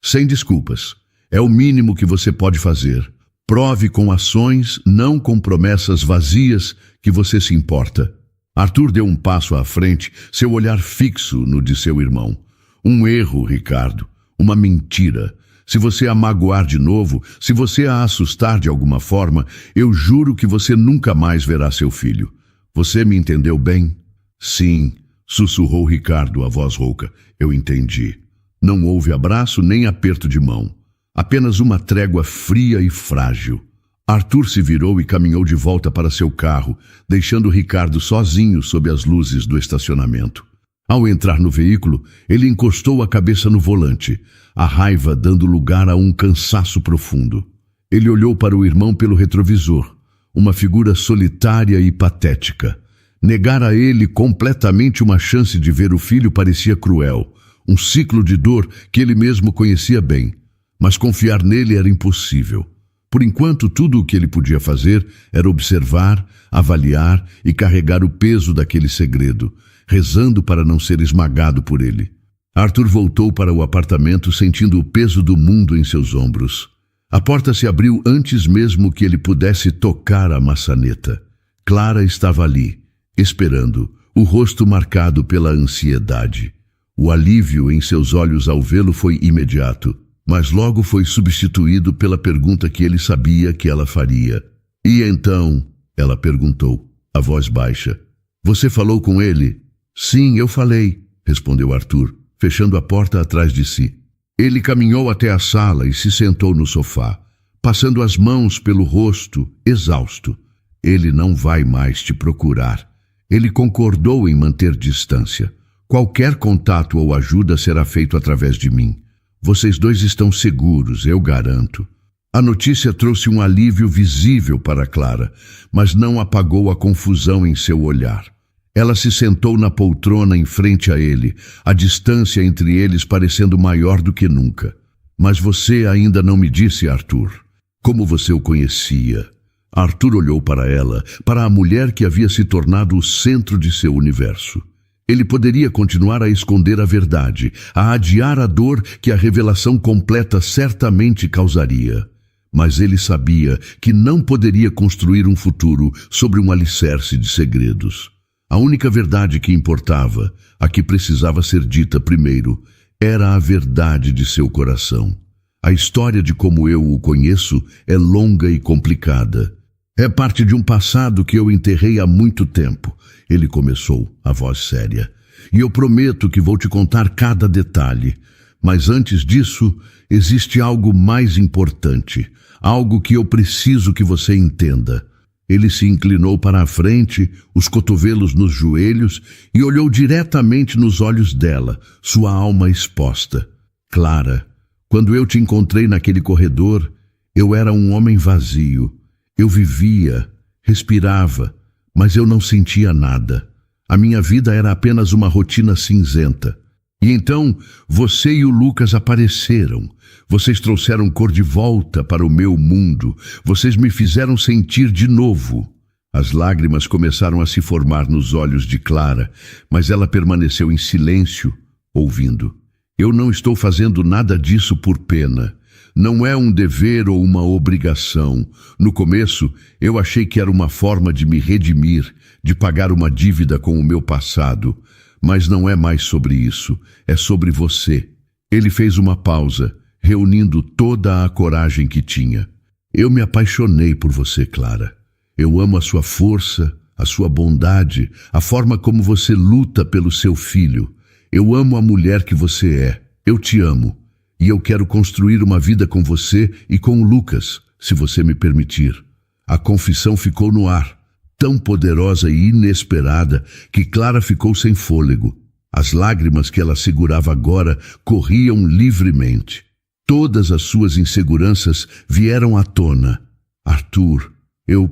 Sem desculpas. É o mínimo que você pode fazer. Prove com ações, não com promessas vazias, que você se importa. Arthur deu um passo à frente, seu olhar fixo no de seu irmão. Um erro, Ricardo. Uma mentira. Se você a magoar de novo, se você a assustar de alguma forma, eu juro que você nunca mais verá seu filho. Você me entendeu bem? Sim, sussurrou Ricardo, a voz rouca. Eu entendi. Não houve abraço nem aperto de mão. Apenas uma trégua fria e frágil. Arthur se virou e caminhou de volta para seu carro, deixando Ricardo sozinho sob as luzes do estacionamento. Ao entrar no veículo, ele encostou a cabeça no volante, a raiva dando lugar a um cansaço profundo. Ele olhou para o irmão pelo retrovisor, uma figura solitária e patética. Negar a ele completamente uma chance de ver o filho parecia cruel, um ciclo de dor que ele mesmo conhecia bem. Mas confiar nele era impossível. Por enquanto, tudo o que ele podia fazer era observar, avaliar e carregar o peso daquele segredo, rezando para não ser esmagado por ele. Arthur voltou para o apartamento sentindo o peso do mundo em seus ombros. A porta se abriu antes mesmo que ele pudesse tocar a maçaneta. Clara estava ali, esperando, o rosto marcado pela ansiedade. O alívio em seus olhos ao vê-lo foi imediato, mas logo foi substituído pela pergunta que ele sabia que ela faria. E então, ela perguntou, a voz baixa, você falou com ele? Sim, eu falei, respondeu Arthur, fechando a porta atrás de si. Ele caminhou até a sala e se sentou no sofá, passando as mãos pelo rosto, exausto. Ele não vai mais te procurar. Ele concordou em manter distância. Qualquer contato ou ajuda será feito através de mim. Vocês dois estão seguros, eu garanto. A notícia trouxe um alívio visível para Clara, mas não apagou a confusão em seu olhar. Ela se sentou na poltrona em frente a ele, a distância entre eles parecendo maior do que nunca. Mas você ainda não me disse, Arthur, como você o conhecia. Arthur olhou para ela, para a mulher que havia se tornado o centro de seu universo. Ele poderia continuar a esconder a verdade, a adiar a dor que a revelação completa certamente causaria. Mas ele sabia que não poderia construir um futuro sobre um alicerce de segredos. A única verdade que importava, a que precisava ser dita primeiro, era a verdade de seu coração. A história de como eu o conheço é longa e complicada. É parte de um passado que eu enterrei há muito tempo. Ele começou, a voz séria. E eu prometo que vou te contar cada detalhe. Mas antes disso, existe algo mais importante. Algo que eu preciso que você entenda. Ele se inclinou para a frente, os cotovelos nos joelhos, e olhou diretamente nos olhos dela, sua alma exposta. Clara, quando eu te encontrei naquele corredor, eu era um homem vazio. Eu vivia, respirava, mas eu não sentia nada. A minha vida era apenas uma rotina cinzenta. E então, você e o Lucas apareceram. Vocês trouxeram cor de volta para o meu mundo. Vocês me fizeram sentir de novo. As lágrimas começaram a se formar nos olhos de Clara, mas ela permaneceu em silêncio, ouvindo. Eu não estou fazendo nada disso por pena. Não é um dever ou uma obrigação. No começo, eu achei que era uma forma de me redimir, de pagar uma dívida com o meu passado. Mas não é mais sobre isso, é sobre você. Ele fez uma pausa, reunindo toda a coragem que tinha. Eu me apaixonei por você, Clara. Eu amo a sua força, a sua bondade, a forma como você luta pelo seu filho. Eu amo a mulher que você é. Eu te amo. E eu quero construir uma vida com você e com o Lucas, se você me permitir. A confissão ficou no ar, tão poderosa e inesperada que Clara ficou sem fôlego. As lágrimas que ela segurava agora corriam livremente. Todas as suas inseguranças vieram à tona. Arthur, eu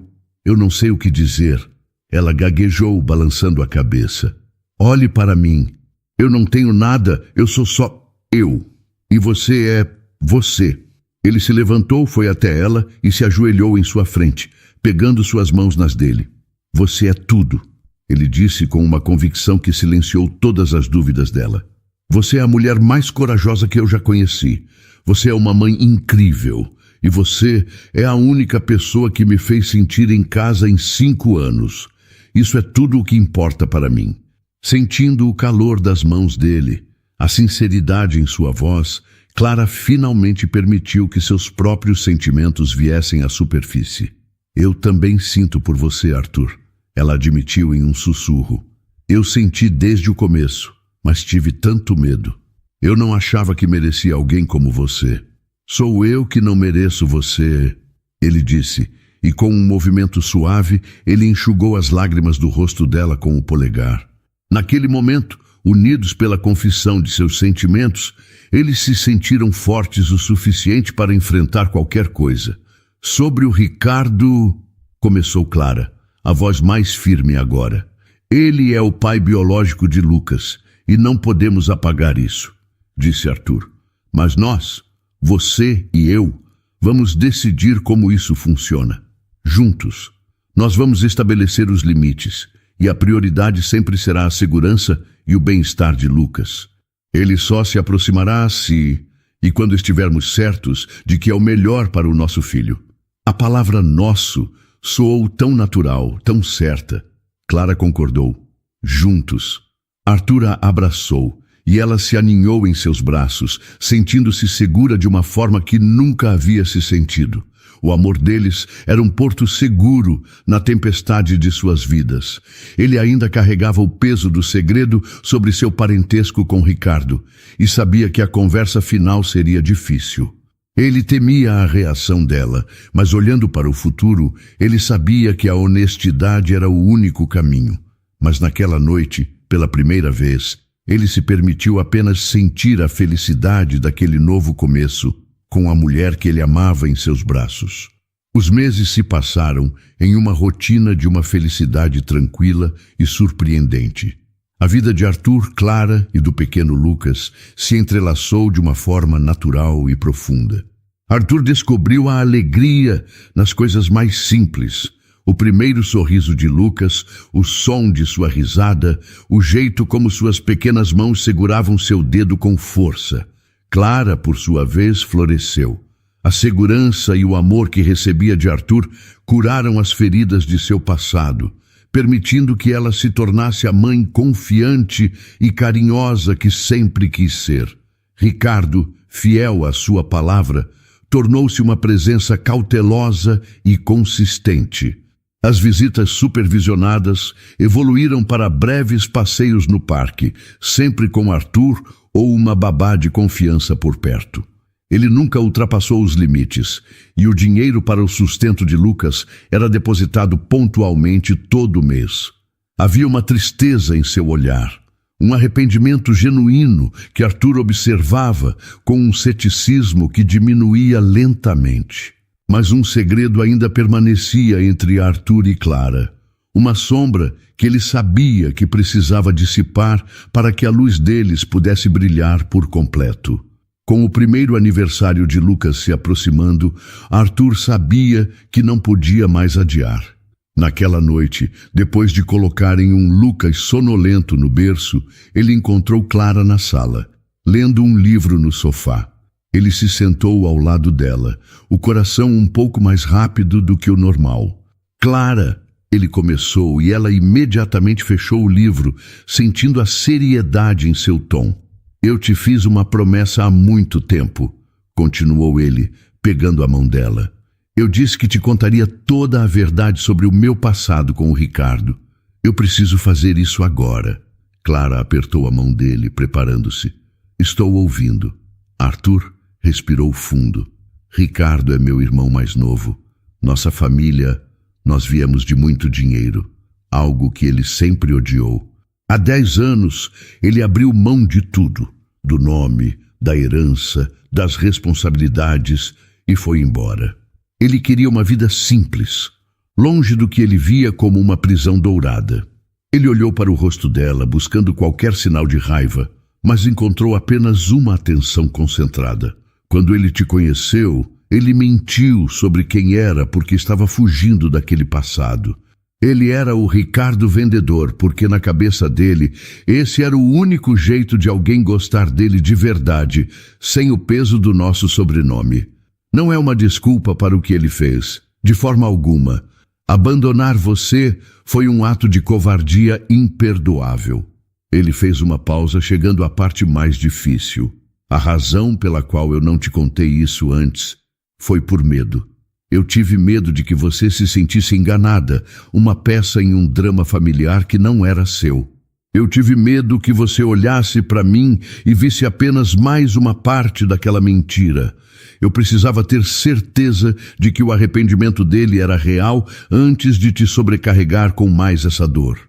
não sei o que dizer. Ela gaguejou, balançando a cabeça. Olhe para mim. Eu não tenho nada, eu sou só eu. E você é você. Ele se levantou, foi até ela e se ajoelhou em sua frente, pegando suas mãos nas dele. Você é tudo, ele disse com uma convicção que silenciou todas as dúvidas dela. Você é a mulher mais corajosa que eu já conheci. Você é uma mãe incrível. E você é a única pessoa que me fez sentir em casa em 5 anos. Isso é tudo o que importa para mim. Sentindo o calor das mãos dele, a sinceridade em sua voz, Clara finalmente permitiu que seus próprios sentimentos viessem à superfície. Eu também sinto por você, Arthur. Ela admitiu em um sussurro. Eu senti desde o começo, mas tive tanto medo. Eu não achava que merecia alguém como você. Sou eu que não mereço você, ele disse, e com um movimento suave, ele enxugou as lágrimas do rosto dela com o polegar. Naquele momento, unidos pela confissão de seus sentimentos, eles se sentiram fortes o suficiente para enfrentar qualquer coisa. Sobre o Ricardo, começou Clara, a voz mais firme agora. Ele é o pai biológico de Lucas, e não podemos apagar isso, disse Arthur. Mas nós, você e eu, vamos decidir como isso funciona. Juntos, nós vamos estabelecer os limites, e a prioridade sempre será a segurança e o bem-estar de Lucas. Ele só se aproximará se, e quando estivermos certos de que é o melhor para o nosso filho. A palavra nosso soou tão natural, tão certa. Clara concordou. Juntos. Arthur a abraçou, e ela se aninhou em seus braços, sentindo-se segura de uma forma que nunca havia se sentido. O amor deles era um porto seguro na tempestade de suas vidas. Ele ainda carregava o peso do segredo sobre seu parentesco com Ricardo e sabia que a conversa final seria difícil. Ele temia a reação dela, mas olhando para o futuro, ele sabia que a honestidade era o único caminho. Mas naquela noite, pela primeira vez, ele se permitiu apenas sentir a felicidade daquele novo começo, com a mulher que ele amava em seus braços. Os meses se passaram em uma rotina de uma felicidade tranquila e surpreendente. A vida de Arthur, Clara e do pequeno Lucas se entrelaçou de uma forma natural e profunda. Arthur descobriu a alegria nas coisas mais simples. O primeiro sorriso de Lucas, o som de sua risada, o jeito como suas pequenas mãos seguravam seu dedo com força. Clara, por sua vez, floresceu. A segurança e o amor que recebia de Arthur curaram as feridas de seu passado, permitindo que ela se tornasse a mãe confiante e carinhosa que sempre quis ser. Ricardo fiel à sua palavra, tornou-se uma presença cautelosa e consistente. As visitas supervisionadas evoluíram para breves passeios no parque, sempre com Arthur ou uma babá de confiança por perto. Ele nunca ultrapassou os limites, e o dinheiro para o sustento de Lucas era depositado pontualmente todo mês. Havia uma tristeza em seu olhar, um arrependimento genuíno que Arthur observava com um ceticismo que diminuía lentamente. Mas um segredo ainda permanecia entre Arthur e Clara, uma sombra que ele sabia que precisava dissipar para que a luz deles pudesse brilhar por completo. Com o primeiro aniversário de Lucas se aproximando, Arthur sabia que não podia mais adiar. Naquela noite, depois de colocarem um Lucas sonolento no berço, ele encontrou Clara na sala, lendo um livro no sofá. Ele se sentou ao lado dela, o coração um pouco mais rápido do que o normal. "Clara", ele começou, e ela imediatamente fechou o livro, sentindo a seriedade em seu tom. "Eu te fiz uma promessa há muito tempo", continuou ele, pegando a mão dela. "Eu disse que te contaria toda a verdade sobre o meu passado com o Ricardo. Eu preciso fazer isso agora." Clara apertou a mão dele, preparando-se. "Estou ouvindo." Arthur respirou fundo. "Ricardo é meu irmão mais novo. Nossa família, nós viemos de muito dinheiro, algo que ele sempre odiou. Há 10 anos, ele abriu mão de tudo, do nome, da herança, das responsabilidades, e foi embora. Ele queria uma vida simples, longe do que ele via como uma prisão dourada." Ele olhou para o rosto dela, buscando qualquer sinal de raiva, mas encontrou apenas uma atenção concentrada. "Quando ele te conheceu, ele mentiu sobre quem era porque estava fugindo daquele passado. Ele era o Ricardo vendedor, porque na cabeça dele, esse era o único jeito de alguém gostar dele de verdade, sem o peso do nosso sobrenome. Não é uma desculpa para o que ele fez, de forma alguma. Abandonar você foi um ato de covardia imperdoável." Ele fez uma pausa, chegando à parte mais difícil. "A razão pela qual eu não te contei isso antes foi por medo. Eu tive medo de que você se sentisse enganada, uma peça em um drama familiar que não era seu. Eu tive medo que você olhasse para mim e visse apenas mais uma parte daquela mentira. Eu precisava ter certeza de que o arrependimento dele era real antes de te sobrecarregar com mais essa dor.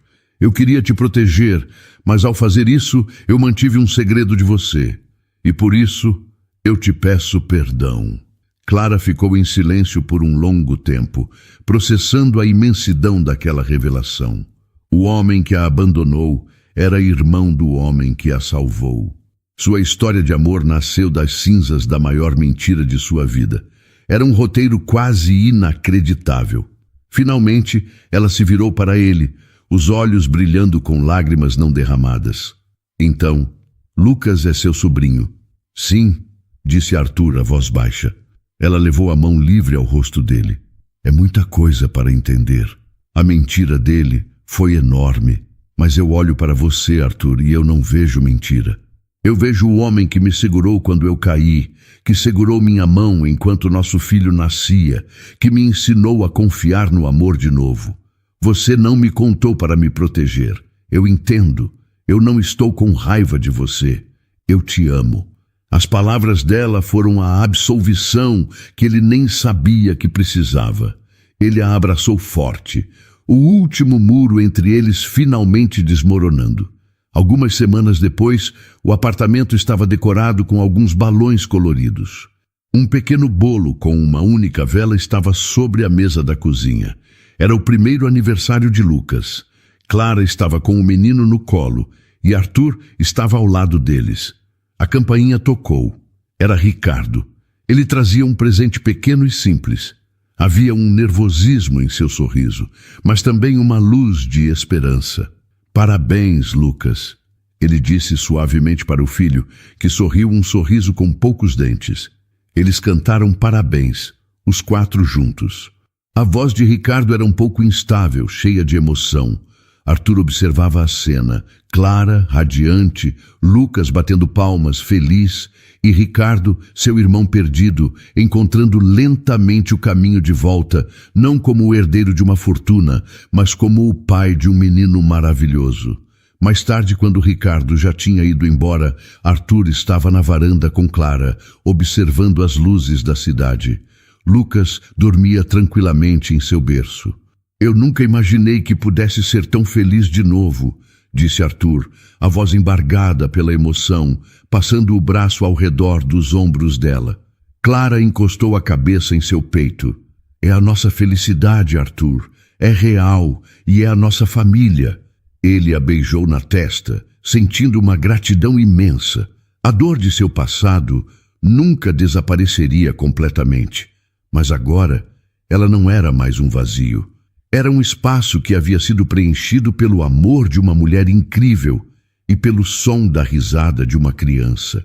Eu queria te proteger, mas ao fazer isso, eu mantive um segredo de você. E por isso, eu te peço perdão." Clara ficou em silêncio por um longo tempo, processando a imensidão daquela revelação. O homem que a abandonou era irmão do homem que a salvou. Sua história de amor nasceu das cinzas da maior mentira de sua vida. Era um roteiro quase inacreditável. Finalmente, ela se virou para ele, os olhos brilhando com lágrimas não derramadas. "Então, Lucas é seu sobrinho?" "Sim", disse Arthur a voz baixa. Ela levou a mão livre ao rosto dele. "É muita coisa para entender. A mentira dele foi enorme. Mas eu olho para você, Arthur, e eu não vejo mentira. Eu vejo o homem que me segurou quando eu caí, que segurou minha mão enquanto nosso filho nascia, que me ensinou a confiar no amor de novo. Você não me contou para me proteger. Eu entendo. Eu não estou com raiva de você. Eu te amo." As palavras dela foram a absolvição que ele nem sabia que precisava. Ele a abraçou forte, o último muro entre eles finalmente desmoronando. Algumas semanas depois, o apartamento estava decorado com alguns balões coloridos. Um pequeno bolo com uma única vela estava sobre a mesa da cozinha. Era o primeiro aniversário de Lucas. Clara estava com o menino no colo e Arthur estava ao lado deles. A campainha tocou. Era Ricardo. Ele trazia um presente pequeno e simples. Havia um nervosismo em seu sorriso, mas também uma luz de esperança. "Parabéns, Lucas", ele disse suavemente para o filho, que sorriu um sorriso com poucos dentes. Eles cantaram parabéns, os 4 juntos. A voz de Ricardo era um pouco instável, cheia de emoção. Arthur observava a cena, Clara, radiante, Lucas batendo palmas, feliz, e Ricardo, seu irmão perdido, encontrando lentamente o caminho de volta, não como o herdeiro de uma fortuna, mas como o pai de um menino maravilhoso. Mais tarde, quando Ricardo já tinha ido embora, Arthur estava na varanda com Clara, observando as luzes da cidade. Lucas dormia tranquilamente em seu berço. Eu nunca imaginei que pudesse ser tão feliz de novo, disse Arthur, a voz embargada pela emoção, passando o braço ao redor dos ombros dela. Clara encostou a cabeça em seu peito. É a nossa felicidade, Arthur. É real e é a nossa família. Ele a beijou na testa, sentindo uma gratidão imensa. A dor de seu passado nunca desapareceria completamente, mas agora ela não era mais um vazio. Era um espaço que havia sido preenchido pelo amor de uma mulher incrível e pelo som da risada de uma criança.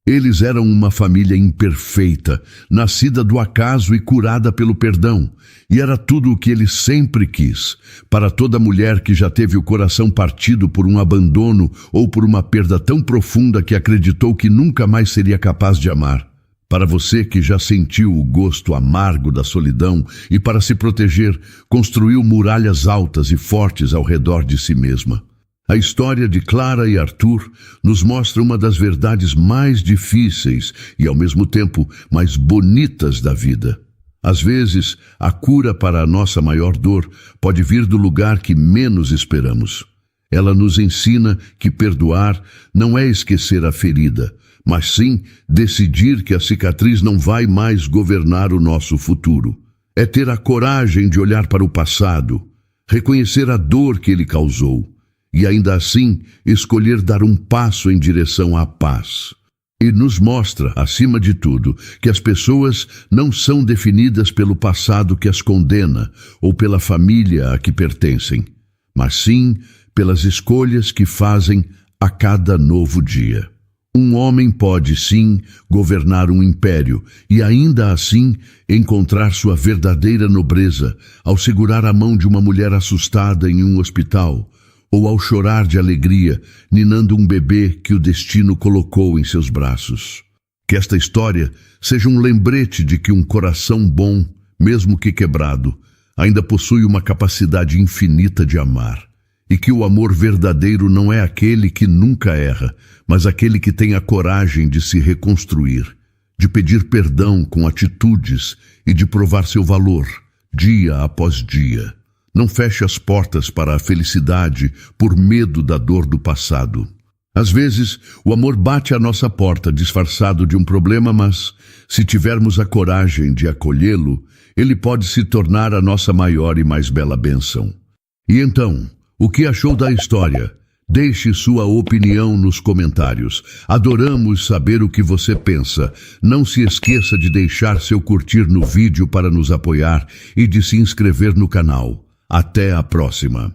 Eles eram uma família imperfeita, nascida do acaso e curada pelo perdão, e era tudo o que ele sempre quis. Para toda mulher que já teve o coração partido por um abandono ou por uma perda tão profunda que acreditou que nunca mais seria capaz de amar. Para você que já sentiu o gosto amargo da solidão e, para se proteger, construiu muralhas altas e fortes ao redor de si mesma. A história de Clara e Arthur nos mostra uma das verdades mais difíceis e, ao mesmo tempo, mais bonitas da vida. Às vezes, a cura para a nossa maior dor pode vir do lugar que menos esperamos. Ela nos ensina que perdoar não é esquecer a ferida, mas sim decidir que a cicatriz não vai mais governar o nosso futuro. É ter a coragem de olhar para o passado, reconhecer a dor que ele causou e ainda assim escolher dar um passo em direção à paz. E nos mostra, acima de tudo, que as pessoas não são definidas pelo passado que as condena ou pela família a que pertencem, mas sim pelas escolhas que fazem a cada novo dia. Um homem pode, sim, governar um império e ainda assim encontrar sua verdadeira nobreza ao segurar a mão de uma mulher assustada em um hospital ou ao chorar de alegria ninando um bebê que o destino colocou em seus braços. Que esta história seja um lembrete de que um coração bom, mesmo que quebrado, ainda possui uma capacidade infinita de amar. E que o amor verdadeiro não é aquele que nunca erra, mas aquele que tem a coragem de se reconstruir, de pedir perdão com atitudes e de provar seu valor, dia após dia. Não feche as portas para a felicidade por medo da dor do passado. Às vezes, o amor bate à nossa porta disfarçado de um problema, mas, se tivermos a coragem de acolhê-lo, ele pode se tornar a nossa maior e mais bela bênção. E então, o que achou da história? Deixe sua opinião nos comentários. Adoramos saber o que você pensa. Não se esqueça de deixar seu curtir no vídeo para nos apoiar e de se inscrever no canal. Até a próxima!